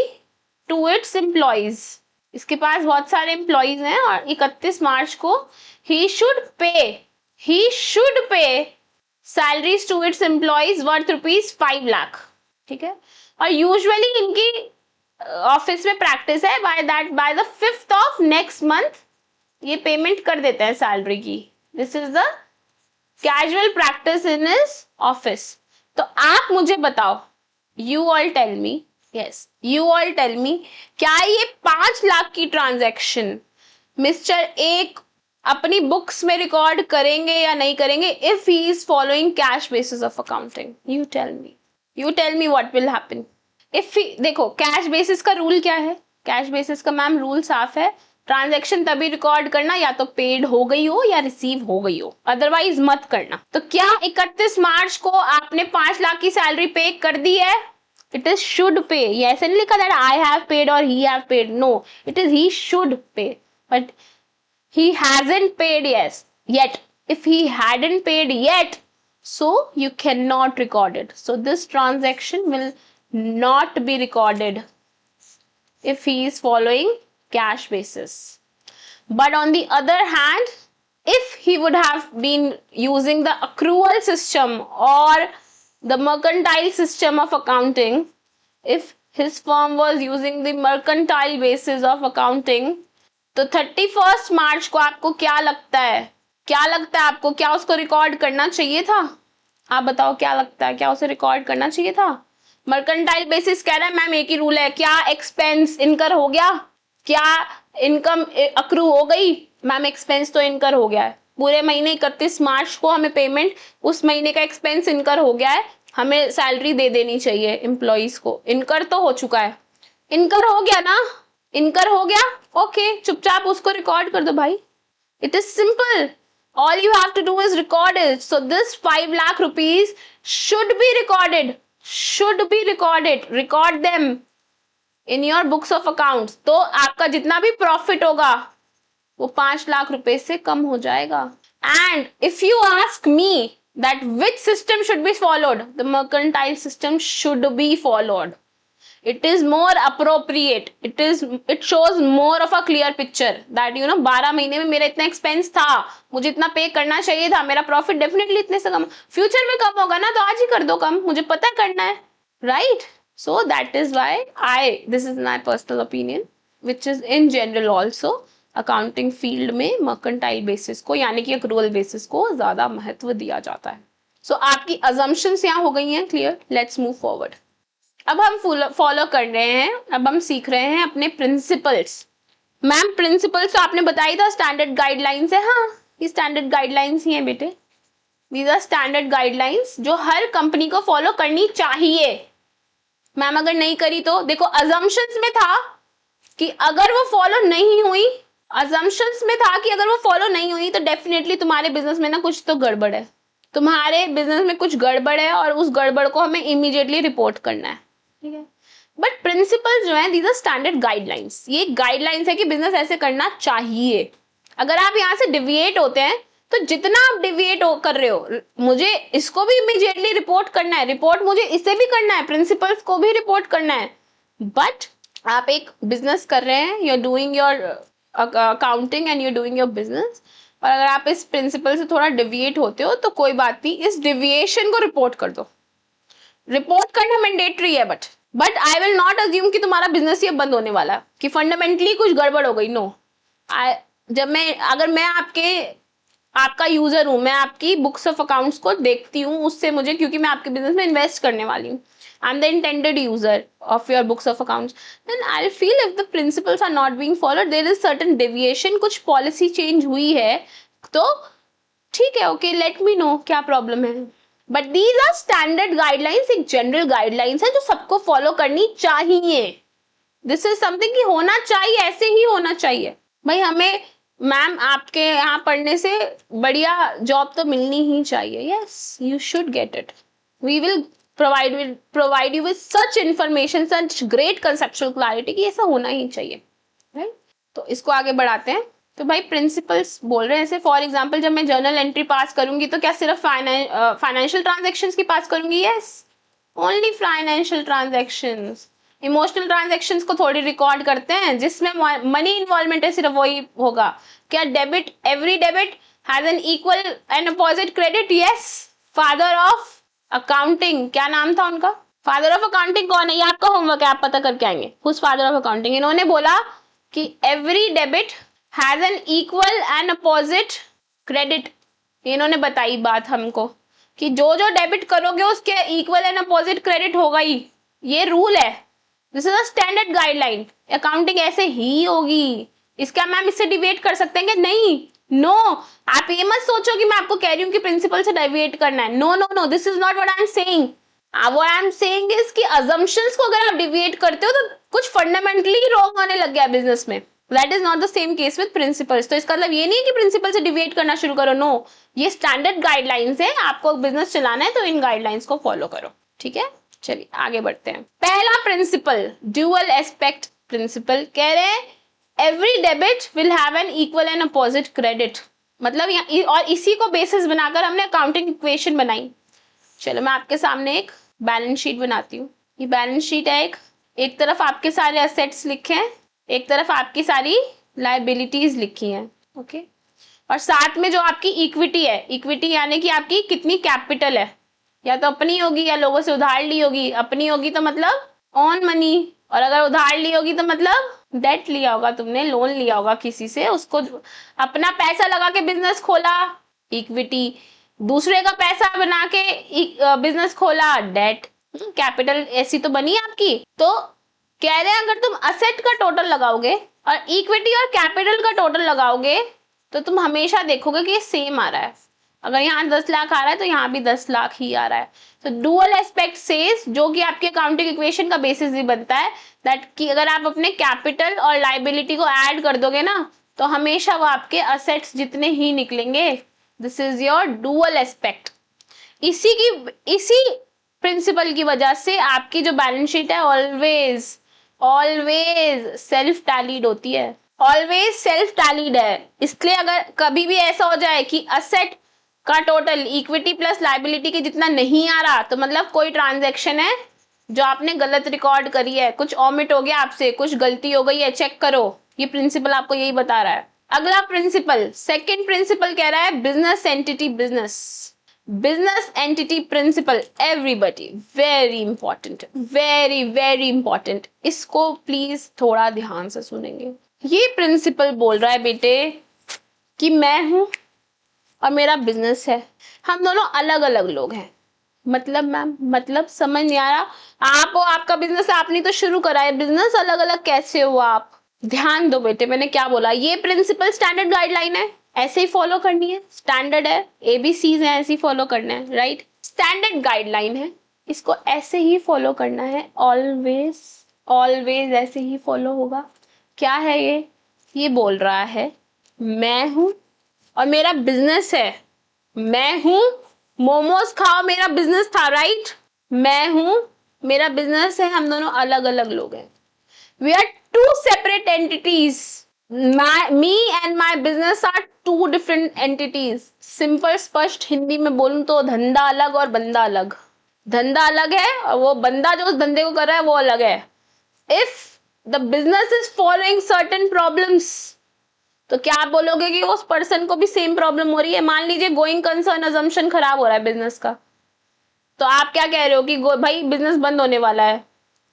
to its employees. इसके पास बहुत सारे एम्प्लॉइज हैं और 31 मार्च को he should pay salaries to its employees worth ₹5 lakh, ठीक है। और यूजुअली इनकी ऑफिस में प्रैक्टिस है by the 5th of next month ये पेमेंट कर देते हैं सैलरी की। This is the casual practice in his office. तो आप मुझे बताओ, You all tell me, yes, you all tell me, क्या ये 5 लाख की ट्रांजैक्शन मिस्टर ए अपनी बुक्स में रिकॉर्ड करेंगे या नहीं करेंगे if he is following cash basis of accounting? You tell me what will happen. देखो कैश बेसिस का रूल क्या है? कैश बेसिस का मैम रूल साफ है, ट्रांजैक्शन तभी रिकॉर्ड करना या तो पेड हो गई हो या रिसीव हो गई हो, अदरवाइज मत करना। तो क्या 31 मार्च को आपने 5 लाख की सैलरी पे कर दी है? It is should pay. ये ऐसे नहीं लिखा दैट आई हैव पेड और he have paid, no, it is he should pay, but he hasn't paid yet. If he hadn't paid yet, so you cannot record it. So this transaction will not be recorded if he is following cash basis. But on the other hand, if he would have been using the accrual system or the mercantile system of accounting, if his firm was using the mercantile basis of accounting, तो 31 मार्च को आपको क्या लगता है, आपको क्या उसको record करना चाहिए था? आप बताओ, क्या लगता है, क्या उसे रिकॉर्ड करना चाहिए था? मर्केंटाइल बेसिस कह रहा है मैम एक ही रूल है, क्या एक्सपेंस इनकर हो गया, क्या इनकम अक्रू हो गई? मैम एक्सपेंस तो इनकर हो गया है, पूरे महीने 31 मार्च को हमें पेमेंट, उस महीने का एक्सपेंस इनकर हो गया है, हमें सैलरी दे देनी चाहिए एम्प्लॉइज को, इनकर तो हो चुका है, इनकर हो गया ना, इनकर हो गया, ओके, चुपचाप उसको रिकॉर्ड कर दो भाई. It is simple. All you have to do is record it. So this 5 lakh rupees should be recorded. Record them in your books of accounts. तो आपका जितना भी प्रॉफिट होगा वो 5 लाख रुपए से कम हो जाएगा. And if you ask me that which system should be followed, the mercantile system should be followed. It is more appropriate. It shows more of a clear picture that 12 महीने में मेरा इतना एक्सपेंस था, मुझे इतना पे करना चाहिए था, मेरा प्रॉफिट डेफिनेटली इतने से कम, फ्यूचर में कम होगा ना, तो आज ही कर दो कम, मुझे पता करना है, right? So that is why this is my personal opinion which is in general also accounting field में मर्केंटाइल बेसिस को यानी कि अक्रूवल बेसिस को ज्यादा महत्व दिया जाता है. सो आपकी अजम्पशंस यहाँ हो गई हैं क्लियर. Let's move forward. अब हम फॉलो कर रहे हैं, अब हम सीख रहे हैं अपने प्रिंसिपल्स. मैम प्रिंसिपल्स तो आपने बताई था स्टैंडर्ड गाइडलाइंस है. हाँ, ये स्टैंडर्ड गाइडलाइंस ही हैं बेटे. दीज आर स्टैंडर्ड गाइडलाइंस जो हर कंपनी को फॉलो करनी चाहिए. मैम अगर नहीं करी तो देखो, अजम्पशंस में था कि अगर वो फॉलो नहीं हुई, तो डेफिनेटली तुम्हारे बिजनेस में ना कुछ तो गड़बड़ है, तुम्हारे बिजनेस में कुछ गड़बड़ है और उस गड़बड़ को हमें इमीडिएटली रिपोर्ट करना है. ठीक है. बट प्रिंसिपल्स जो है, दीज आर स्टैंडर्ड गाइडलाइंस. ये गाइडलाइंस है कि बिजनेस ऐसे करना चाहिए. अगर आप यहाँ से डिविएट होते हैं तो जितना आप डिविएट कर रहे हो, मुझे इसको भी इमीडिएटली रिपोर्ट करना है, रिपोर्ट मुझे इसे भी करना है, प्रिंसिपल्स को भी रिपोर्ट करना है. बट आप एक बिजनेस कर रहे हैं, you are doing your accounting and you are doing your business, और अगर आप इस प्रिंसिपल से थोड़ा डिविएट होते हो तो कोई बात नहीं, इस डिविएशन को रिपोर्ट कर दो. रिपोर्ट करना मैंडेटरी है, but I will not assume कि तुम्हारा बिजनेस ये बंद होने वाला है, कि फंडामेंटली कुछ गड़बड़ हो गई. नो. अगर मैं आपका यूजर हूं, मैं आपकी बुक्स ऑफ अकाउंट्स को देखती हूँ, उससे मुझे, क्योंकि मैं आपके बिजनेस में इन्वेस्ट करने वाली हूँ, I am the intended user of your books of accounts, then I feel if the principles are not being followed, there is certain deviation, कुछ पॉलिसी चेंज हुई है, तो ठीक है, ओके, लेट मी नो क्या प्रॉब्लम है. But these are standard guidelines, एक general guidelines है जो सबको फॉलो करनी चाहिए. दिस इज समथिंग कि होना चाहिए, ऐसे ही होना चाहिए भाई. हमें मैम आपके यहाँ पढ़ने से बढ़िया जॉब तो मिलनी ही चाहिए. Yes, you should get it. We will provide you with such information, such great conceptual clarity कि ऐसा होना ही चाहिए, राइट? तो इसको आगे बढ़ाते हैं. तो भाई प्रिंसिपल्स बोल रहे हैं ऐसे, फॉर एग्जांपल जब मैं जर्नल एंट्री पास करूंगी तो क्या सिर्फ फाइनेंशियल ट्रांजैक्शंस की पास करूंगी? Yes, only financial transactions. Emotional transactions को थोड़ी रिकॉर्ड करते हैं, जिसमें मनी इन्वॉल्वमेंट है सिर्फ वही होगा. क्या debit, every debit has an equal and opposite credit? Yes. Father of accounting, क्या नाम था उनका? फादर ऑफ अकाउंटिंग कौन है? ये आपका होमवर्क है, आप पता करके आएंगे. Who's father of accounting? इन्होंने बोला कि every debit has an equal and opposite credit. इन्होंने बताई बात हमको कि जो जो डेबिट करोगे उसके इक्वल एंड अपोजिट क्रेडिट होगा ही. ये रूल है. This is a standard guideline. Accounting ऐसे ही होगी. इसका मैम इससे डिविएट कर सकते हैं कि नहीं? नो. आप ये मत सोचो कि मैं आपको कह रही हूँ कि प्रिंसिपल से डिविएट करना है. No no no, this is not what I am saying. What I am saying is कि अजम्पशंस को अगर आप डिविएट करते हो तो कुछ फंडामेंटली रॉन्ग होने लग गया बिजनेस में. That is not the same case with principles. तो इसका मतलब ये नहीं है कि प्रिंसिपल से डिविएट करना शुरू करो. नो, ये स्टैंडर्ड गाइडलाइंस है. आपको बिजनेस चलाना है तो इन गाइडलाइंस को फॉलो करो. ठीक है, चलिए आगे बढ़ते हैं. पहला प्रिंसिपल, ड्यूअल एस्पेक्ट प्रिंसिपल, कह रहे हैं every debit will have an equal and opposite credit. मतलब और इसी को बेसिस बनाकर हमने अकाउंटिंग इक्वेशन बनाई। चलो मैं आपके सामने एक बैलेंस शीट बनाती हूँ। ये बैलेंस शीट है, एक तरफ आपके सारे असेट्स लिखे हैं, एक तरफ आपकी सारी लाइबिलिटीज लिखी हैं। ओके, और साथ में जो आपकी इक्विटी है, इक्विटी यानी कि आपकी कितनी कैपिटल है, या तो अपनी होगी या लोगों से उधार ली होगी। अपनी होगी तो मतलब ऑन मनी, और अगर उधार ली होगी तो मतलब डेट लिया होगा, तुमने लोन लिया होगा किसी से, उसको अपना पैसा लगा के बिजनेस खोला, इक्विटी। दूसरे का पैसा बना के बिजनेस खोला, डेट। कैपिटल ऐसी तो बनी आपकी। तो कह रहे हैं अगर तुम असेट का टोटल लगाओगे और इक्विटी और कैपिटल का टोटल लगाओगे तो तुम हमेशा देखोगे कि ये सेम आ रहा है। अगर यहाँ 10 लाख आ रहा है तो यहाँ भी 10 लाख ही आ रहा है। तो डुअल एस्पेक्ट सेज, जो कि आपके अकाउंटिंग इक्वेशन का बेसिस भी बनता है, दैट कि अगर आप अपने कैपिटल और लाइबिलिटी को ऐड कर दोगे ना तो हमेशा वो आपके असेट्स जितने ही निकलेंगे। This is your dual aspect. इसी प्रिंसिपल की वजह से आपकी जो बैलेंस शीट है ऑलवेज सेल्फ टैलीड होती है, ऑलवेज सेल्फ टैलीड है। इसलिए अगर कभी भी ऐसा हो जाए कि असेट का टोटल इक्विटी प्लस लाइबिलिटी के जितना नहीं आ रहा तो मतलब कोई ट्रांजैक्शन है जो आपने गलत रिकॉर्ड करी है, कुछ ऑमिट हो गया आपसे, कुछ गलती हो गई है, चेक करो। ये प्रिंसिपल आपको यही बता रहा है। अगला प्रिंसिपल, सेकंड प्रिंसिपल कह रहा है business entity principle. Everybody, very important, इसको प्लीज थोड़ा ध्यान से सुनेंगे। ये प्रिंसिपल बोल रहा है बेटे कि मैं हूं और मेरा बिजनेस है, हम दोनों अलग अलग लोग हैं। मतलब मैम, मतलब समझ नहीं आ रहा। आप हो, आपका बिजनेस आपने तो शुरू करा है, बिजनेस अलग अलग कैसे हुआ आप? ध्यान दो बेटे, मैंने क्या बोला। ये प्रिंसिपल स्टैंडर्ड गाइडलाइन है, ऐसे ही फॉलो करनी है। स्टैंडर्ड है, ABCs है, ऐसे ही फॉलो करना है, राइट? स्टैंडर्ड गाइडलाइन है, इसको ऐसे ही फॉलो करना है। ऑलवेज ऐसे ही फॉलो होगा। क्या है ये बोल रहा है मैं हूं और मेरा बिजनेस है। मैं हूं, मोमोज खाओ मेरा बिजनेस था, राइट? मैं हूं, मेरा बिजनेस है, हम दोनों अलग अलग लोग हैं। We are two separate entities. Me and my business are two different entities. Simple स्पष्ट हिंदी में बोलूं तो धंधा अलग और बंदा अलग। धंधा अलग है और वो बंदा जो उस धंधे को कर रहा है वो अलग है। If the business is following certain problems, तो क्या आप बोलोगे कि उस पर्सन को भी सेम प्रॉब्लम हो रही है? मान लीजिए गोइंग कंसर्न अजम्पशन खराब हो रहा है बिजनेस का, तो आप क्या कह रहे हो कि भाई बिजनेस बंद होने वाला है,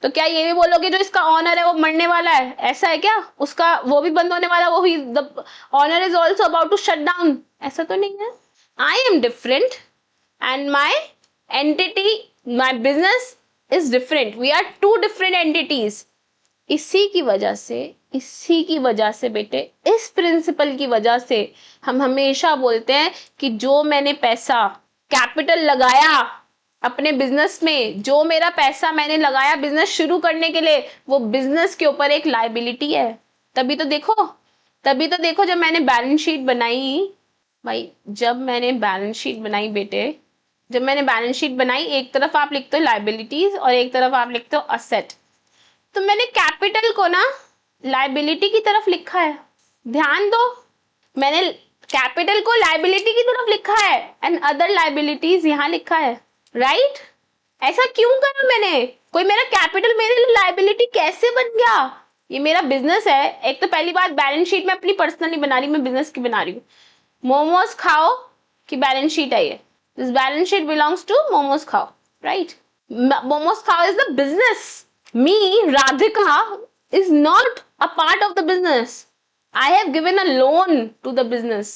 तो क्या ये भी बोलोगे जो इसका ऑनर है वो मरने वाला है? ऐसा है क्या? उसका वो भी बंद होने वाला, वो ही the owner is also about to shut down? ऐसा तो नहीं है। I am different and my entity, my business is different. We are two different entities. इसी की वजह से बेटे, इस प्रिंसिपल की वजह से हम हमेशा बोलते हैं कि जो मैंने पैसा कैपिटल लगाया अपने बिजनेस में, जो मेरा पैसा मैंने लगाया बिजनेस शुरू करने के लिए, वो बिजनेस के ऊपर एक लाइबिलिटी है। तभी तो देखो जब मैंने बैलेंस शीट बनाई भाई, जब मैंने बैलेंस शीट बनाई बेटे, जब मैंने बैलेंस शीट बनाई, एक तरफ आप लिखते हो लाइबिलिटीज और एक तरफ आप लिखते हो असेट, तो मैंने कैपिटल को ना लाइबिलिटी की तरफ लिखा है। ध्यान दो, मैंने कैपिटल को लाइबिलिटी की तरफ लिखा है एंड अदर लाइबिलिटीज यहां लिखा है, राइट? ऐसा क्यों करा मैंने? कोई मेरा कैपिटल मेरे लिए लाइबिलिटी कैसे बन गया? ये मेरा बिजनेस है। एक तो पहली बात, बैलेंस शीट में अपनी पर्सनली बना रही, मैं बिजनेस की बना रही हूँ। मोमोज खाओ की बैलेंस शीट है ये। This balance sheet belongs to Momos Khao, right? Momos Khao is the business. Me, Radhika, is not a part of the business. I have given a loan to the business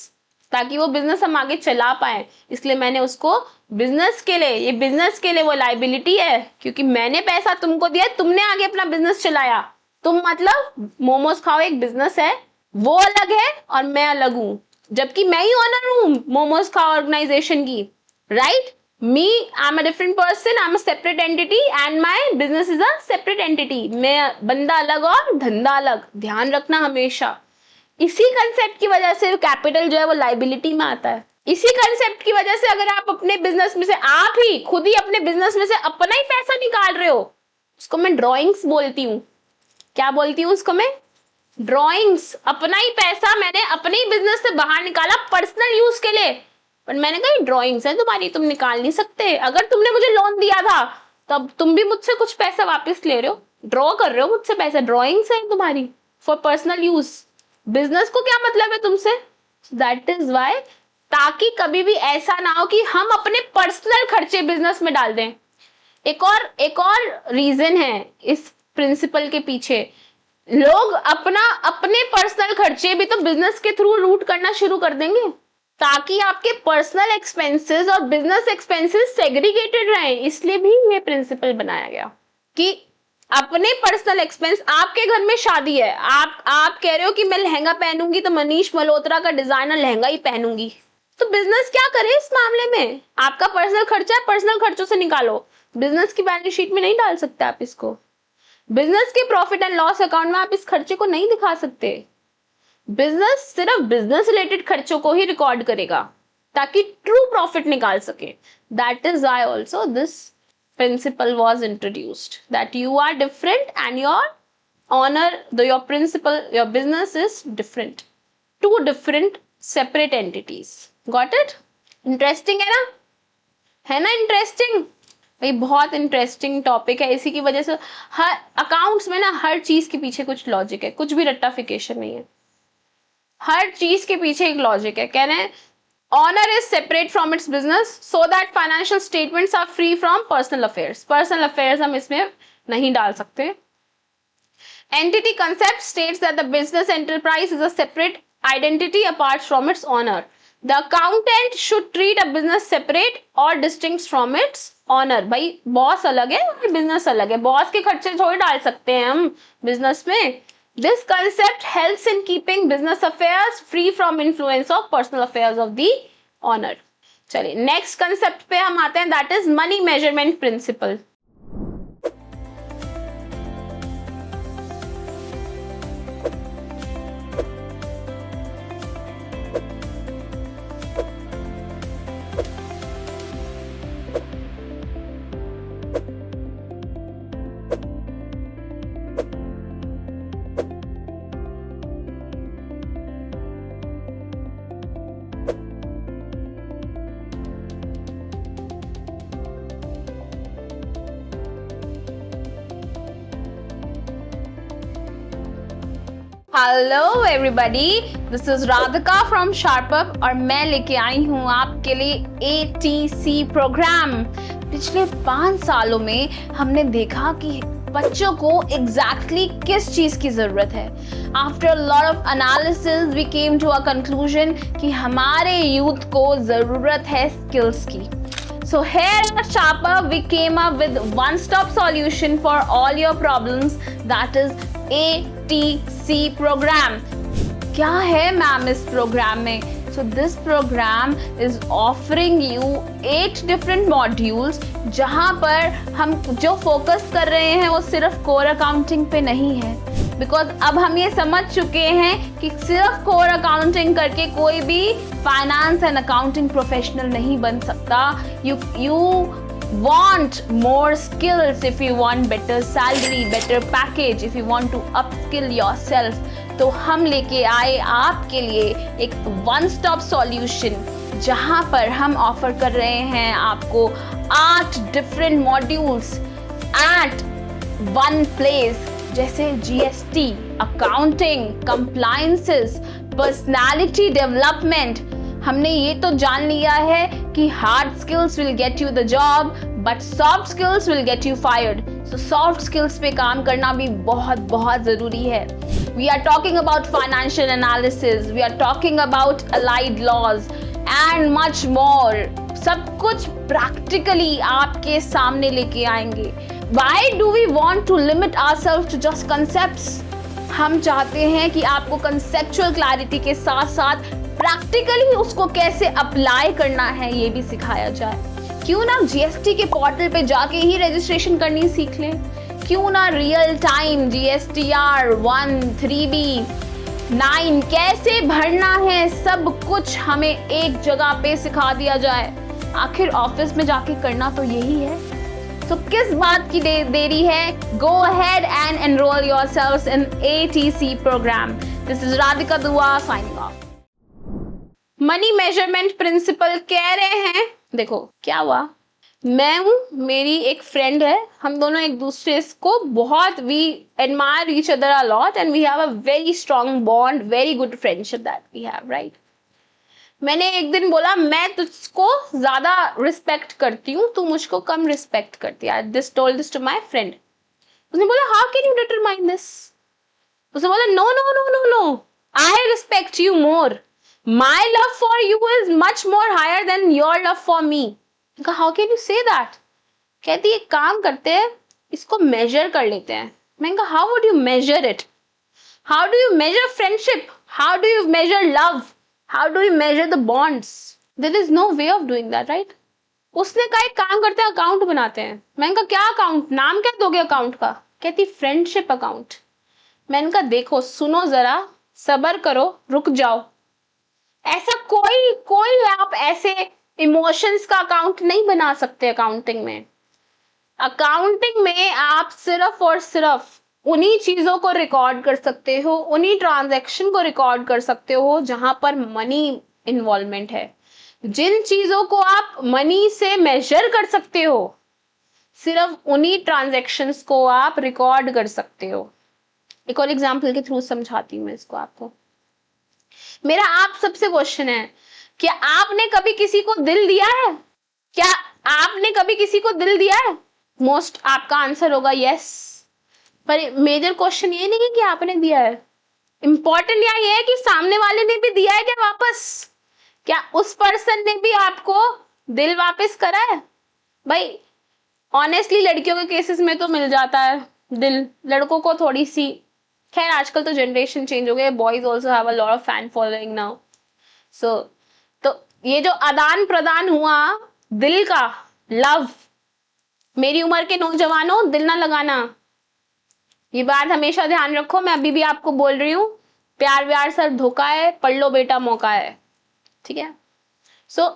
ताकि वो बिजनेस हम आगे चला पाए, इसलिए मैंने उसको बिजनेस के लिए, ये बिजनेस के लिए वो लाइबिलिटी है, क्योंकि मैंने पैसा तुमको दिया, तुमने आगे अपना बिजनेस चलाया। तुम मतलब मोमोज खाओ एक बिजनेस है, वो अलग है और मैं अलग हूं, जबकि मैं ही ओनर हूं मोमोज खाओ ऑर्गेनाइजेशन की, right? Me, I'm a different person, I'm a separate entity and my business is a separate entity. मैं बंदा अलग और धंधा अलग, ध्यान रखना हमेशा। इसी कंसेप्ट की वजह से कैपिटल जो है वो लाइबिलिटी में आता है। इसी कंसेप्ट की वजह से अगर आप अपने बिजनेस में से, आप ही खुद ही अपने बिजनेस में से अपना ही पैसा निकाल रहे हो, उसको मैं ड्रॉइंग्स बोलती हूँ। क्या बोलती हूँ उसको मैं? ड्रॉइंग्स, अपना ही पैसा मैंने अपने ही बिजनेस से बाहर निकाला पर्सनल यूज के लिए, पर मैंने कहा ड्रॉइंग्स है तुम्हारी, तुम निकाल नहीं सकते। अगर तुमने मुझे लोन दिया था तब तुम भी मुझसे कुछ पैसा वापस ले रहे हो, ड्रॉ कर रहे हो मुझसे पैसा, ड्रॉइंग्स है तुम्हारी फॉर पर्सनल यूज। बिजनेस को क्या मतलब है तुमसे? दैट इज वाई, ताकि कभी भी ऐसा ना हो कि हम अपने पर्सनल खर्चे बिजनेस में डाल दें। एक और रीजन है इस प्रिंसिपल के पीछे, लोग अपने पर्सनल खर्चे भी तो बिजनेस के थ्रू रूट करना शुरू कर देंगे, ताकि आपके पर्सनल एक्सपेंसेस और बिजनेस एक्सपेंसेस सेग्रीगेटेड रहे। इसलिए भी ये प्रिंसिपल बनाया गया कि अपने पर्सनल एक्सपेंस, आपके घर में शादी है, आप कह रहे हो कि मैं लहंगा पहनूंगी तो मनीष मल्होत्रा का डिजाइनर लहंगा ही पहनूंगी, तो बिजनेस क्या करे इस मामले में? आपका पर्सनल खर्चा है, पर्सनल खर्चों से निकालो, बिजनेस की बैलेंस शीट में नहीं डाल सकते आप इसको। बिजनेस के प्रॉफिट एंड लॉस अकाउंट में आप इस खर्चे को नहीं दिखा सकते। बिजनेस सिर्फ बिजनेस रिलेटेड खर्चों को ही रिकॉर्ड करेगा ताकि ट्रू प्रॉफिट निकाल सके। That is why also this principle was introduced, that you are different and your owner your principle, your business is different, two different separate entities. Got it? Interesting है ना? है ना interesting? भाई बहुत interesting topic है, इसी की वजह से हर अकाउंट्स में ना हर चीज के पीछे कुछ लॉजिक है, कुछ भी रट्टाफिकेशन नहीं है, हर चीज के पीछे एक लॉजिक है। कह रहे हैं owner is separate from its business so that financial statements are free from personal affairs. Personal affairs हम इसमें नहीं डाल सकते। Entity concept states that the business enterprise is a separate identity apart from its owner. The accountant should treat a business separate और distinct from its owner. भाई boss अलग है और बिजनेस अलग है, बॉस के खर्चे थोड़ी डाल सकते हैं हम बिजनेस में। This concept helps in keeping business affairs free from influence of personal affairs of the owner. चलिए नेक्स्ट कंसेप्ट पे हम आते हैं, that is money measurement principle. Hello everybody, this is Radhika from SharpUp और मैं लेके आई हूँ आपके लिए ATC प्रोग्राम। पिछले 5 सालों में हमने देखा कि बच्चों को एग्जैक्टली किस चीज की जरूरत है। After lot of analysis we came to a conclusion कि हमारे यूथ को जरूरत है स्किल्स की। So here at Sharper we came up with one-stop solution for all your problems, that is ATC program. क्या है मैम इस प्रोग्राम में? So this program is offering you 8 different modules जहाँ पर हम जो फोकस कर रहे हैं वो सिर्फ कोर अकाउंटिंग पे नहीं है, बिकॉज अब हम ये समझ चुके हैं कि सिर्फ कोर अकाउंटिंग करके कोई भी फाइनेंस एंड अकाउंटिंग प्रोफेशनल नहीं बन सकता। You want more skills, if you want better salary, better package, if you want to upskill yourself, तो हम लेके आए आपके लिए एक वन स्टॉप सॉल्यूशन जहां पर हम ऑफर कर रहे हैं आपको 8 different modules at one place, जैसे GST, accounting, compliances, personality development. हमने ये तो जान लिया है कि hard skills will get you the job but soft skills will get you fired. So soft skills पे काम करना भी बहुत बहुत जरूरी है। We are talking about financial analysis, we are talking about allied laws and much more. सब कुछ प्रैक्टिकली आपके सामने लेके आएंगे। Why do we want to limit ourselves to just concepts? हम चाहते हैं कि आपको कंसेप्चुअल क्लैरिटी के साथ साथ प्रैक्टिकली उसको कैसे अप्लाई करना है ये भी सिखाया जाए। क्यों ना GST के पोर्टल पे जाके ही रजिस्ट्रेशन करनी सीख लें? क्यों ना रियल टाइम GSTR 1, 3B, 9 कैसे भरना है सब कुछ हमें एक जगह पे सिखा दिया जाए। आखिर ऑफिस में जाके करना तो यही है। So किस बात की देरी है? Go ahead and enroll yourselves in ATC program. This is Radhika Dua signing off. Money measurement principle कह रहे हैं, देखो क्या हुआ, मैं हूँ, मेरी एक फ्रेंड है, हम दोनों एक दूसरे को बहुत, we admire each other a lot and we have a very strong bond, very good friendship that we have, right. मैंने एक दिन बोला मैं तुझको ज्यादा रिस्पेक्ट करती हूँ, तू मुझको कम रिस्पेक्ट करती है। This told this to my friend. उसने बोला how can you determine this? उसने बोला no no no no no, I respect you more, my love for you is much more higher than your love for me. How can you say that? कहती एक काम करते हैं, इसको major कर लेते हैं। मैंने कहा how would you measure it? How do you measure friendship? How do you measure love? How do we measure the bonds? There is no way of doing that, right? उसने कहा एक काम करते हैं, अकाउंट बनाते हैं। मैंने कहा क्या अकाउंट, नाम क्या दोगे अकाउंट का? कहती फ्रेंडशिप अकाउंट। मैंने कहा देखो सुनो जरा, सब्र करो, रुक जाओ। ऐसा कोई आप ऐसे इमोशंस का अकाउंट नहीं बना सकते अकाउंटिंग में। अकाउंटिंग में आप सिर्फ और सिर्फ उन्हीं चीजों को रिकॉर्ड कर सकते हो, उन्हीं ट्रांजैक्शन को रिकॉर्ड कर सकते हो जहां पर मनी इन्वॉल्वमेंट है। जिन चीजों को आप मनी से मेजर कर सकते हो, सिर्फ उन्हीं ट्रांजैक्शंस को आप रिकॉर्ड कर सकते हो। एक और एग्जांपल के थ्रू समझाती हूँ मैं इसको आपको। मेरा आप सबसे क्वेश्चन है, क्या आपने कभी किसी को दिल दिया है? क्या आपने कभी किसी को दिल दिया है? मोस्ट आपका आंसर होगा यस। पर मेजर क्वेश्चन ये नहीं है कि आपने दिया है, इंपॉर्टेंट यहाँ ये है कि सामने वाले ने भी दिया है क्या वापस? क्या उस पर्सन ने भी आपको दिल वापस करा है? भाई ऑनेस्टली लड़कियों के केसेस में तो मिल जाता है दिल, लड़कों को थोड़ी सी, खैर आजकल तो जनरेशन चेंज हो गया, boys also have a lot of fan following now. So तो ये जो आदान प्रदान हुआ दिल का, लव, मेरी उम्र के नौजवानों दिल ना लगाना, ये बात हमेशा ध्यान रखो। मैं अभी भी आपको बोल रही हूँ, प्यार व्यार सर धोखा है, पढ़ लो बेटा मौका है, ठीक है। So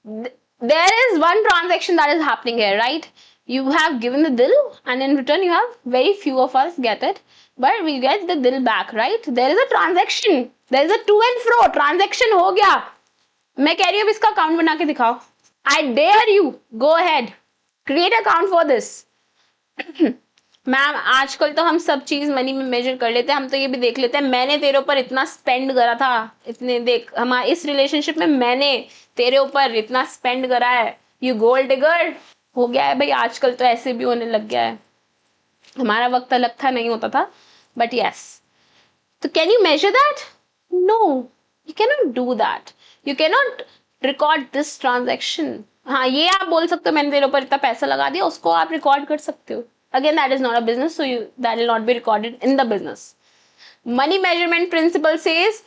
there is one transaction that is happening here, right? You have given the dill and in return you have, very few of us get it, but we get the dill back, right? There is a transaction, there is a to and fro transaction हो गया। मैं कह रही हूँ इसका account बना के दिखाओ। I dare you, go ahead, create account for this। Ma'am आजकल तो हम सब चीज मनी में मेजर कर लेते हैं, हम तो ये भी देख लेते हैं मैंने तेरे ऊपर इतना स्पेंड करा था, इतने देख हमारे इस रिलेशनशिप में मैंने तेरे ऊपर इतना स्पेंड करा है, यू गोल्ड डिगर हो गया है भाई। आजकल तो ऐसे भी होने लग गया है, हमारा वक्त अलग था, नहीं होता था, बट यस। तो can you measure that? No, you can not do that, you can not record this transaction. हाँ ये आप बोल सकते हो मैंने तेरे ऊपर इतना पैसा लगा दिया, उसको आप रिकॉर्ड कर सकते हो। Again, that is not a business, so that will not be recorded in the business. Money measurement principle says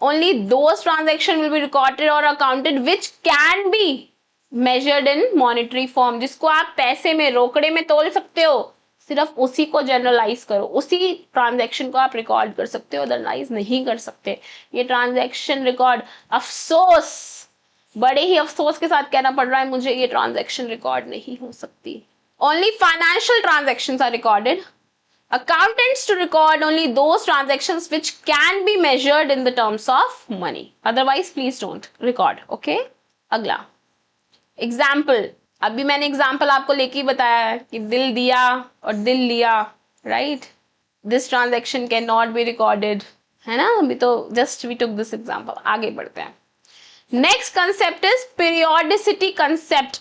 only those transactions will be recorded or accounted which can be measured in monetary form. जिसको आप पैसे में, रोकड़े में तोल सकते हो, सिर्फ उसी को जनरलाइज करो, उसी ट्रांजैक्शन को आप रिकॉर्ड कर सकते हो, अदरवाइज नहीं कर सकते। ये ट्रांजैक्शन रिकॉर्ड, अफसोस, बड़े ही अफसोस के साथ कहना पड़ रहा है मुझे, ये ट्रांजैक्शन रिकॉर्ड नहीं हो सकती। Only financial transactions are recorded. Accountants to record only those transactions which can be measured in the terms of money. Otherwise, please don't record. Okay? अगला एग्जाम्पल, अभी मैंने एग्जाम्पल आपको लेके बताया है कि दिल दिया और दिल लिया, right? This transaction can not be recorded, है ना? अभी तो just we took this example. आगे बढ़ते हैं। Next concept is periodicity concept.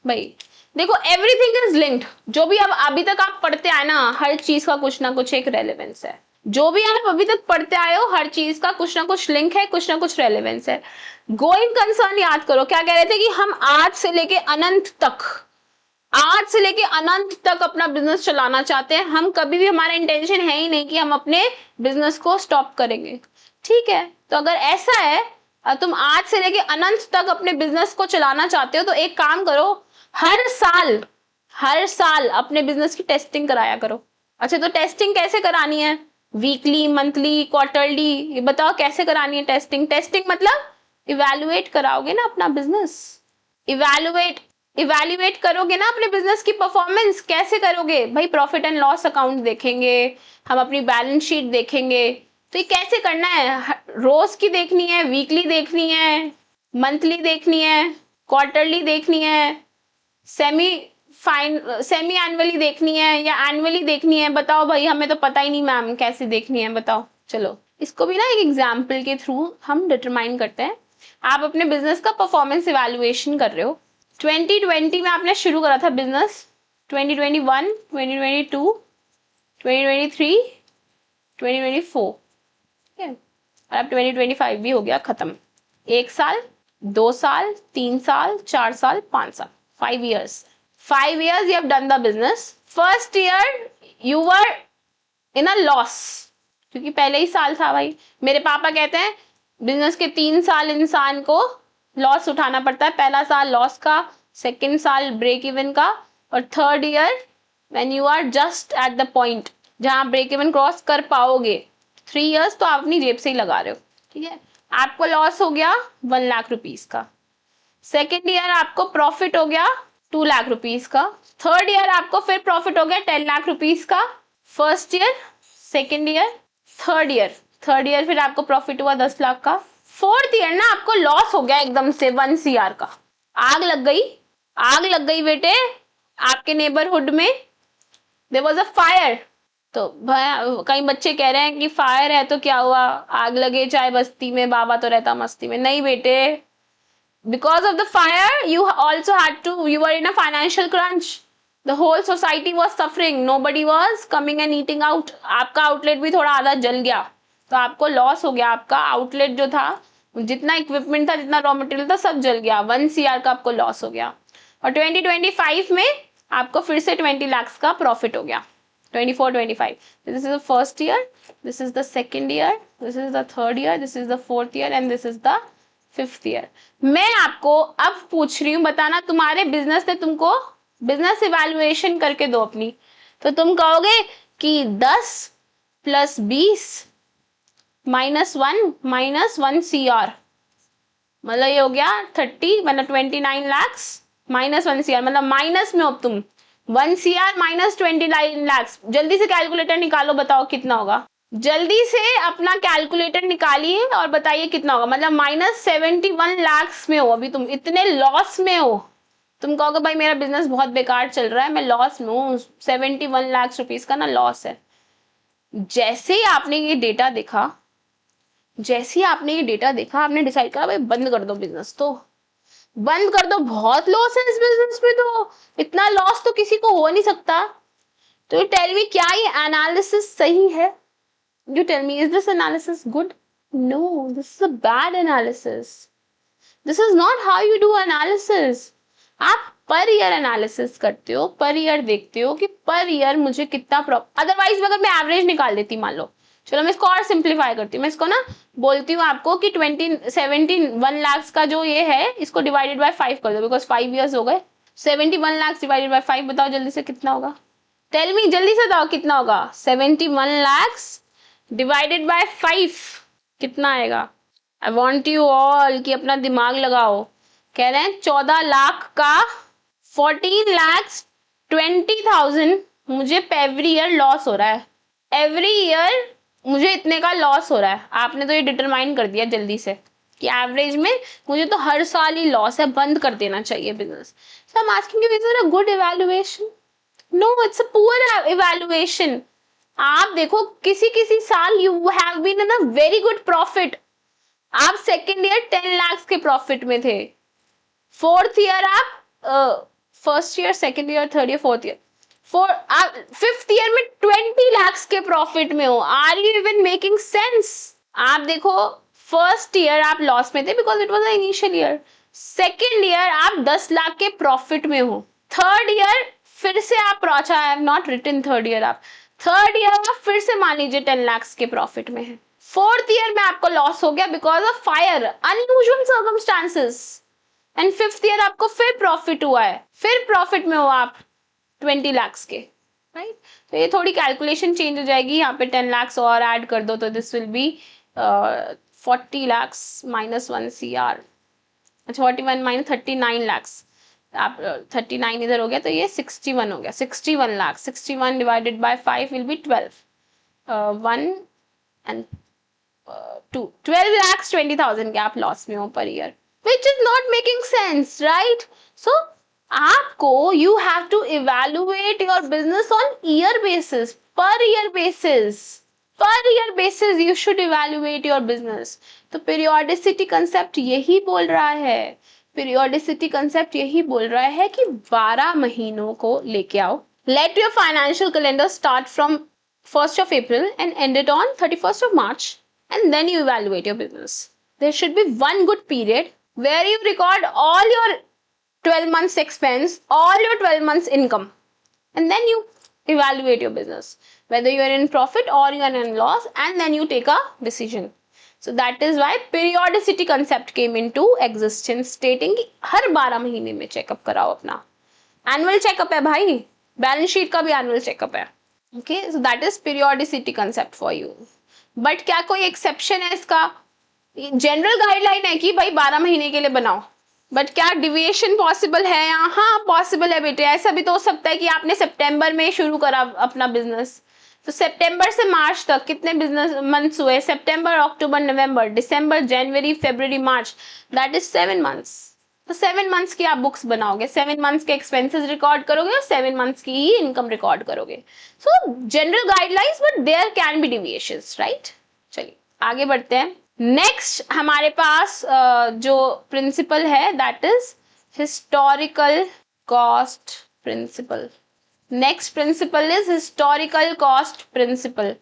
भाई देखो एवरीथिंग इज लिंक्ड, जो भी अब अभी तक आप पढ़ते आए ना, हर चीज का कुछ ना कुछ एक रेलेवेंस है। जो भी आप अभी तक पढ़ते आए हो, हर चीज का कुछ ना कुछ लिंक है, कुछ ना कुछ रेलेवेंस है। गोइंग कंसर्न याद करो, क्या कह रहे थे कि हम आज से लेके अनंत तक अपना बिजनेस चलाना चाहते हैं। हम कभी भी, हमारा इंटेंशन है ही नहीं कि हम अपने बिजनेस को स्टॉप करेंगे, ठीक है? तो अगर ऐसा है, तुम आज से लेके अनंत तक अपने बिजनेस को चलाना चाहते हो, तो एक काम करो, हर साल अपने बिजनेस की टेस्टिंग कराया करो। अच्छा तो टेस्टिंग कैसे करानी है? वीकली, मंथली, क्वार्टरली, ये बताओ कैसे करानी है टेस्टिंग? टेस्टिंग मतलब इवैल्यूएट कराओगे ना अपना बिजनेस। इवैल्यूएट इवैल्यूएट करोगे ना अपने बिजनेस की परफॉर्मेंस, कैसे करोगे भाई? प्रॉफिट एंड लॉस अकाउंट देखेंगे, हम अपनी बैलेंस शीट देखेंगे। तो ये कैसे करना है? रोज की देखनी है, वीकली देखनी है, मंथली देखनी है, क्वार्टरली देखनी है, सेमी एनुअली देखनी है या एनुअली देखनी है? बताओ भाई, हमें तो पता ही नहीं मैम कैसे देखनी है, बताओ। चलो इसको भी ना एक एग्जाम्पल के थ्रू हम डिटरमाइन करते हैं। आप अपने बिजनेस का परफॉर्मेंस इवैल्यूएशन कर रहे हो। 2020 में आपने शुरू करा था बिजनेस, 2021, 2022, 2023, 2024, ठीक है, और अब 2025 भी हो गया खत्म। 1 साल, 2 साल, 3 साल, 4 साल, 5 साल, 5 years. 5 years you have done the business. First year you were in a loss, क्योंकि पहले ही साल था भाई। मेरे पापा कहते हैं बिजनेस के 3 साल इंसान को लॉस उठाना पड़ता है। पहला साल लॉस का, सेकेंड साल ब्रेक इवन का, और third year when you are just at the point जहां ब्रेक इवन क्रॉस कर पाओगे। 3 years तो आप अपनी जेब से ही लगा रहे हो, ठीक है। आपको लॉस हो गया 1 लाख रुपीज का। सेकेंड ईयर आपको प्रॉफिट हो गया 2 लाख रुपीज का। थर्ड ईयर आपको फिर प्रॉफिट हो गया 10 लाख रुपीज का। First year, second year, third year फिर आपको प्रॉफिट हुआ 10 लाख का। फोर्थ ईयर ना आपको लॉस हो गया एकदम से 1 CR का। आग लग गई, आग लग गई बेटे आपके नेबरहुड में। There was a fire. तो कई बच्चे कह रहे हैं कि फायर है तो क्या हुआ, आग लगे चाहे बस्ती में, बाबा तो रहता मस्ती में। नहीं बेटे, because of the fire you also had to, you were in a financial crunch, the whole society was suffering, nobody was coming and eating out. आपका आउटलेट भी थोड़ा आधा जल गया, तो आपको लॉस हो गया। आपका आउटलेट जो था, जितना इक्विपमेंट था, जितना रॉ मटेरियल था, सब जल गया। 1 CR का आपको लॉस हो गया। और 2025 में आपको फिर से 20 lakhs का प्रॉफिट हो गया। 24-25, this is the first year, this is the second year, this is the third year, this is the fourth year and this is the 5th year. मैं आपको अब पूछ रही हूँ, बताना तुम्हारे बिजनेस ने तुमको बिजनेस इवैल्यूएशन करके दो अपनी, तो तुम कहोगे कि 10 + 20 -1 -1 CR, मतलब ये हो गया 30, मतलब 29 lakhs -1 CR, मतलब माइनस में हो तुम। 1 CR -29 lakhs। जल्दी से कैलकुलेटर निकालो, बताओ कितना होगा। जल्दी से अपना कैलकुलेटर निकालिए और बताइए कितना होगा। मतलब -71 lakhs में हो अभी तुम, इतने लॉस में हो। तुम कहोगे भाई मेरा बिजनेस बहुत बेकार चल रहा है, मैं लॉस में हूँ, 71 lakhs रुपीज का ना लॉस है। जैसे ही आपने ये डेटा देखा, आपने डिसाइड करा भाई बंद कर दो बिजनेस, तो बंद कर दो, बहुत लॉस है इस बिजनेस में, तो इतना लॉस तो किसी को हो नहीं सकता। तो टेल मी, क्या ये एनालिसिस सही है? You tell me, is this analysis good? No, this is a bad analysis. This is not how you do analysis. आप पर ईयर एनालिसिस करते हो, पर ईयर देखते हो कि पर ईयर मुझे कितना प्रॉफिट। अदरवाइज अगर मैं एवरेज निकाल देती, मान लो, चलो मैं इसको और सिंप्लीफाई करती हूँ, मैं इसको ना बोलती हूँ आपको कि 71 lakhs का जो ये है, इसको डिवाइडेड बाय 5 कर दो, बिकॉज 5 years हो गए। 71 lakhs डिवाइडेड बाय 5, बताओ जल्दी से कितना होगा? टेल मी, जल्दी से बताओ कितना होगा। 71 lakhs डिवाइडेड बाय 5 कितना आएगा? आई वॉन्ट यू ऑल कि अपना दिमाग लगाओ। कह रहे हैं 14 लाख का 14,20,000 मुझे एवरी ईयर लॉस हो रहा है। एवरी ईयर मुझे इतने का लॉस हो रहा है। आपने तो ये डिटरमाइन कर दिया जल्दी से कि एवरेज में मुझे तो हर साल ही लॉस है, बंद कर देना चाहिए business. So I am asking you, is it a good evaluation? No, it's a poor evaluation. आप देखो किसी किसी साल you have been in a very good profit. आप सेकेंड ईयर 10 lakhs के प्रॉफिट में थे। फोर्थ ईयर आप first year, second year, third year, fourth year, आप फिफ्थ ईयर में 20 lakhs के प्रॉफिट में हो। Are you even making sense? आप देखो फर्स्ट ईयर आप लॉस में थे because it was a initial year. Second year आप 10 लाख के प्रॉफिट में हो। थर्ड ईयर फिर से आप, अच्छा I have not written third year, आप थर्ड ईयर आप फिर से मान लीजिए 10 lakhs के प्रॉफिट में है। फोर्थ ईयर में आपको लॉस हो गया because of fire, unusual circumstances. And fifth year आपको फिर प्रॉफिट हुआ है, फिर प्रॉफिट में हो आप 20 lakhs के, राइट? तो ये थोड़ी कैलकुलेशन चेंज हो जाएगी, यहाँ पे 10 lakhs और ऐड कर दो तो this will be 40 lakhs -1 CR। अच्छा 41 - 39 lakhs, आप 39 इधर हो गया तो ये 61 हो गया, 61 lakh, 61 divided by 5 will be 12, 1 and 2, 12 lakhs 20,000 के आप लॉस में हो per year, which is not making sense, right? So आपको you have to evaluate your business on year basis, per year basis, per year basis you should evaluate your business. तो periodicity concept यही बोल रहा है, periodicity concept यही बोल रहा है कि 12 महीनों को लेके आओ। Let your financial calendar start from 1st of April and end it on 31st of March, and then you evaluate your business. There should be one good period where you record all your 12 months expense, all your 12 months income, and then you evaluate your business, whether you are in profit or you are in loss, and then you take a decision. So that is why periodicity concept came into existence, stating कि हर 12 महीने में checkup कराओ अपना। Annual checkup है भाई, balance sheet का भी annual checkup है। Okay, so that is periodicity concept for you. But क्या कोई एक्सेप्शन है इसका? जनरल गाइडलाइन है कि भाई 12 महीने के लिए बनाओ, बट क्या डिविएशन पॉसिबल है यहाँ? हाँ पॉसिबल है बेटे। ऐसा भी तो हो सकता है कि आपने सितंबर में शुरू करा अपना बिजनेस, तो सितंबर से मार्च तक कितने बिजनेस मंथ्स हुए? सितंबर, अक्टूबर, नवंबर, दिसंबर, जनवरी, फरवरी, मार्च, दैट इज 7 मंथ्स। तो 7 मंथ्स की आप बुक्स बनाओगे, 7 मंथ्स के एक्सपेंसेस रिकॉर्ड करोगे और 7 मंथ्स की ही इनकम रिकॉर्ड करोगे। So general guidelines, but there can be deviations, right? चलिए आगे बढ़ते हैं। नेक्स्ट हमारे पास जो प्रिंसिपल है that is historical cost principle. Next principle is historical cost principle.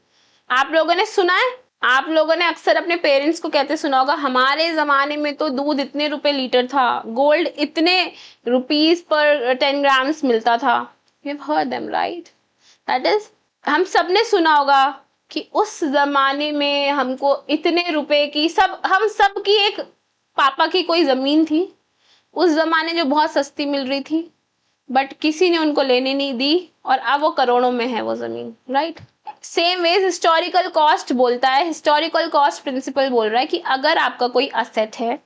आप लोगों ने सुना है? आप लोगों ने अक्सर अपने पेरेंट्स को कहते सुना होगा, हमारे जमाने में तो दूध इतने रुपए लीटर था, गोल्ड इतने रुपीस पर 10 ग्राम्स मिलता था। You have heard them, right? That is, हम सब ने सुना होगा कि उस जमाने में हमको इतने रुपए की, हम सब की एक पापा की कोई जमीन थी उस जमाने जो बहुत सस्ती मिल रही थी, बट किसी ने उनको लेने नहीं दी और अब वो करोड़ों में है वो जमीन, right? Same way historical cost बोलता है, हिस्टोरिकल कॉस्ट प्रिंसिपल बोल रहा है कि अगर आपका कोई असेट है,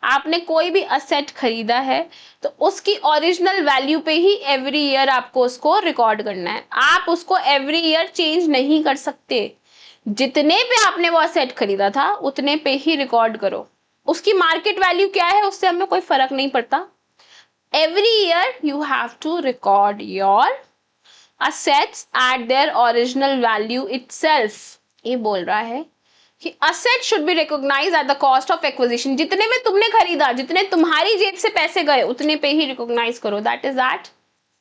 आपने कोई भी असेट खरीदा है, तो उसकी ओरिजिनल वैल्यू पे ही एवरी ईयर आपको उसको रिकॉर्ड करना है। आप उसको एवरी ईयर चेंज नहीं कर सकते। जितने पे आपने वो असेट खरीदा था उतने पे ही रिकॉर्ड करो। उसकी मार्केट वैल्यू क्या है उससे हमें कोई फर्क नहीं पड़ता। Every year you have to record your assets at their original value itself। ये बोल रहा है कि asset should be recognized at the cost of acquisition। जितने में तुमने खरीदा, जितने तुम्हारी जेब से पैसे गए उतने पे ही recognize करो, that is at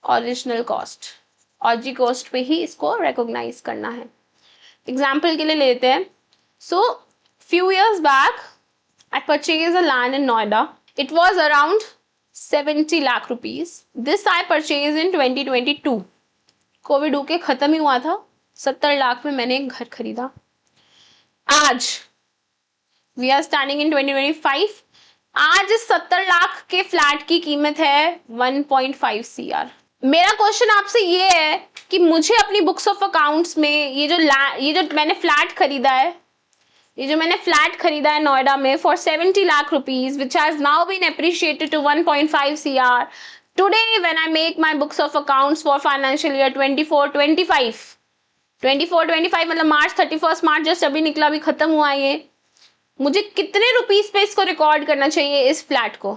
original cost। OG cost पे ही इसको recognize करना है। एग्जाम्पल के लिए लेते हैं, so few years back I purchased a land in Noida। It was around 70 lakh rupees. This I purchase in 2022। Covid होके खत्म ही हुआ था, 70 लाख में मैंने एक घर खरीदा। आज वी आर स्टैंडिंग इन 2025। आज इस 70 लाख के फ्लैट की कीमत है 1.5 CR। मेरा क्वेश्चन आपसे ये है कि मुझे अपनी बुक्स ऑफ अकाउंट्स में ये जो मैंने फ्लैट खरीदा है, ये जो मैंने फ्लैट खरीदा है नोएडा में for 70 lakh rupees, which has now been appreciated to 1.5 CR, today when I make my books of accounts for financial year 24-25 मतलब मार्च 31 मार्च जस्ट अभी निकला, अभी खत्म हुआ ये, मुझे कितने रुपीस पे इसको रिकॉर्ड करना चाहिए इस फ्लैट को?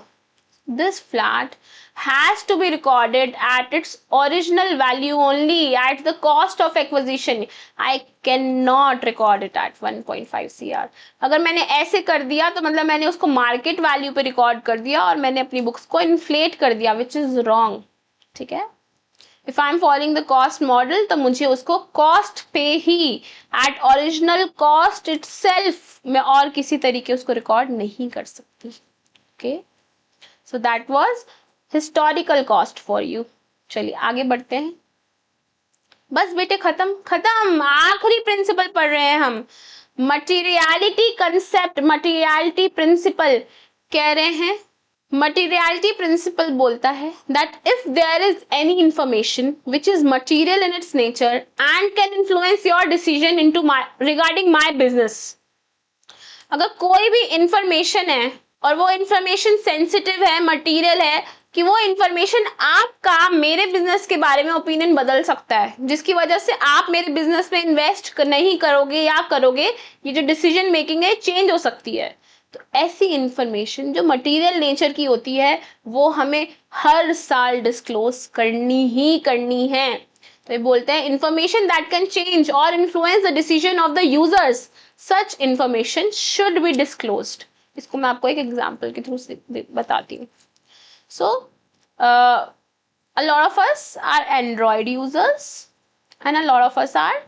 This flat has to be recorded at its original value only, at the cost of acquisition। I cannot record it at 1.5 CR। अगर मैंने ऐसे कर दिया तो मतलब मैंने उसको मार्केट वैल्यू पे रिकॉर्ड कर दिया और मैंने अपनी बुक्स को इन्फ्लेट कर दिया, विच इज रॉन्ग। ठीक है, if I am following the cost model तो मुझे उसको कॉस्ट पे ही, एट ओरिजिनल कॉस्ट इटसेल्फ, मैं और किसी तरीके उसको रिकॉर्ड नहीं कर सकती। Okay, so that was historical cost for you. चलिए आगे बढ़ते हैं। बस बेटे खत्म, आखिरी प्रिंसिपल पढ़ रहे हैं हम, मटीरियलिटी कंसेप्ट, मटीरियलिटी प्रिंसिपल कह रहे हैं। मटीरियलिटी प्रिंसिपल बोलता है that if there is any information which is material in its nature and can influence your decision into regarding my business, अगर कोई भी इंफॉर्मेशन है और वो इंफॉर्मेशन सेंसिटिव है, मटेरियल है, कि वो इंफॉर्मेशन आपका मेरे बिजनेस के बारे में ओपिनियन बदल सकता है, जिसकी वजह से आप मेरे बिजनेस में इन्वेस्ट नहीं करोगे या करोगे, ये जो डिसीजन मेकिंग है चेंज हो सकती है। तो ऐसी इंफॉर्मेशन जो मटेरियल नेचर की होती है वो हमें हर साल डिस्क्लोज करनी है। तो ये बोलते हैं इंफॉर्मेशन दैट कैन चेंज और influence the decision of the users, such information should B disclosed. इसको मैं आपको एक एग्जांपल के थ्रू बताती हूँ। So, a lot of us are Android users and a lot of us are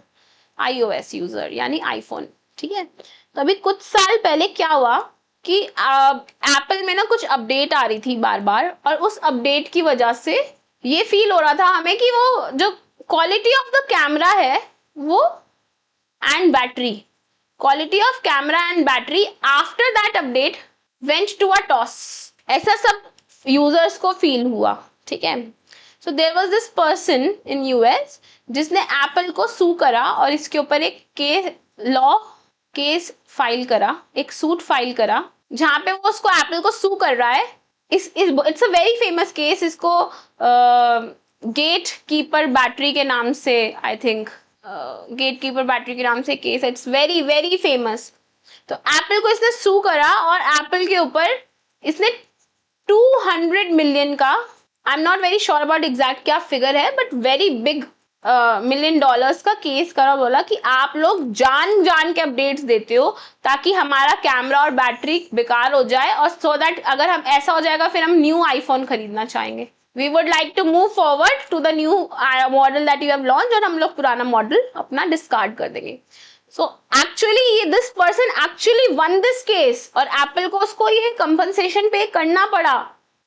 iOS user, यानी iPhone, ठीक है। तो अभी कुछ साल पहले क्या हुआ कि एप्पल में ना कुछ अपडेट आ रही थी बार बार, और उस अपडेट की वजह से ये फील हो रहा था हमें कि वो जो क्वालिटी ऑफ द कैमरा है वो and battery, quality of camera and battery after that update went to a toss, ऐसा सब यूजर्स को फील हुआ, ठीक है। So there was this person in US जिसने एप्पल को सू करा और इसके ऊपर एक लॉ केस फाइल करा, एक सूट फाइल करा, जहां पे वो उसको एप्पल को सू कर रहा है। It's a very famous case, इसको गेट कीपर बैटरी के नाम से, I think gate keeper battery के नाम से case, it's very very famous. तो एप्पल को इसने सू करा और एप्पल के ऊपर इसने 200 मिलियन का, I am not very sure about exact क्या फिगर है, बट वेरी बिग $1 million का केस करा। बोला कि आप लोग जान के अपडेट्स देते हो ताकि हमारा कैमरा और बैटरी बेकार हो जाए, और सो दैट अगर हम ऐसा हो जाएगा फिर हम न्यू आईफोन खरीदना चाहेंगे। We would like to move forward to the new model that you have launch, और हम लोग पुराना मॉडल अपना डिस्कार्ड कर देंगे। So actually this person actually won this case और एप्पल को उसको ये कंपनसेशन पे करना पड़ा।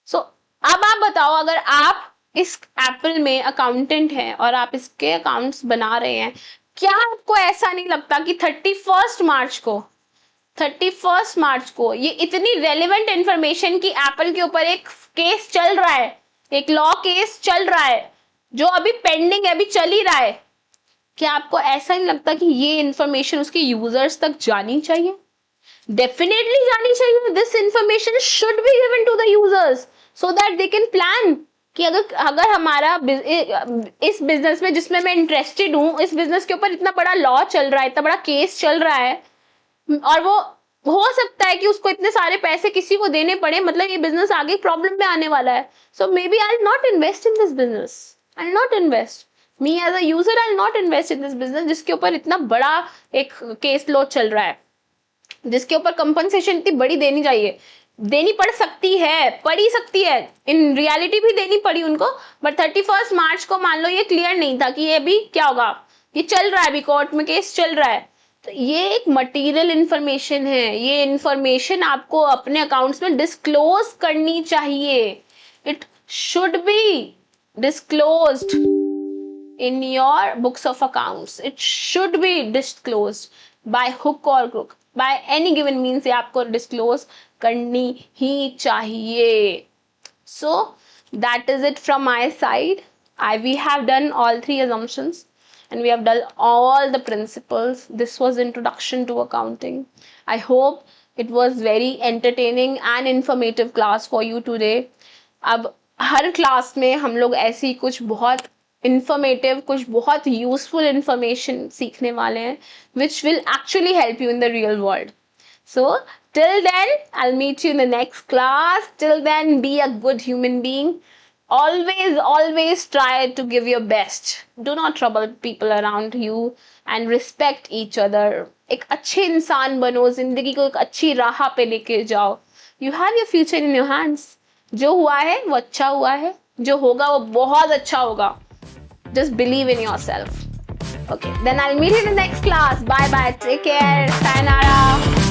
So अब आप बताओ, अगर आप इस एप्पल में अकाउंटेंट हैं और आप इसके अकाउंट्स बना रहे हैं, क्या आपको ऐसा नहीं लगता कि 31 मार्च को ये इतनी रेलेवेंट इंफॉर्मेशन की एप्पल के ऊपर एक केस चल रहा है, एक लॉ केस चल रहा है जो अभी पेंडिंग है, अभी चल ही रहा है, क्या आपको ऐसा नहीं लगता कि ये इंफॉर्मेशन उसके यूजर्स तक जानी चाहिए? डेफिनेटली जानी चाहिए। This information should be given to the users so that they can plan कि अगर हमारा इस बिजनेस में जिसमें मैं इंटरेस्टेड हूँ, इस बिजनेस के ऊपर इतना बड़ा लॉ चल रहा है, इतना बड़ा केस चल रहा है, और वो हो सकता है कि उसको इतने सारे पैसे किसी को देने पड़े, मतलब ये बिजनेस आगे प्रॉब्लम में आने वाला है। So maybe I will not invest in this business, I will not invest, me as a user I will not invest in this business जिसके ऊपर इतना बड़ा एक केस लॉ चल रहा है, जिसके ऊपर कंपनसेशन इतनी बड़ी देनी चाहिए, देनी पड़ सकती है, इन रियलिटी भी देनी पड़ी उनको, बट 31 मार्च को मान लो ये क्लियर नहीं था कि ये अभी क्या होगा, ये चल रहा है, अभी कोर्ट में केस चल रहा है। तो ये एक मटेरियल इंफॉर्मेशन है, ये इंफॉर्मेशन आपको अपने अकाउंट्स में डिस्क्लोज करनी चाहिए। It should be disclosed in your books of accounts. It should be disclosed by hook or crook, by any given means ये आपको disclose करनी ही चाहिए। So that is it from my side. We have done all 3 assumptions and we have done all the principles. This was introduction to accounting. I hope it was very entertaining and informative class for you today. अब हर class में हम लोग ऐसी कुछ बहुत informative, कुछ बहुत useful information सीखने वाले हैं which will actually help you in the real world. So till then I'll meet you in the next class. Till then be a good human being. Always try to give your best. Do not trouble people around you and respect each other. एक अच्छे इंसान बनो, जिंदगी को एक अच्छी राह पे लेके जाओ. You have your future in your hands. जो हुआ है वो अच्छा हुआ है, जो होगा वो बहुत अच्छा होगा. Just believe in yourself. Okay, then I'll meet you in the next class. Bye bye. Take care. Sayonara.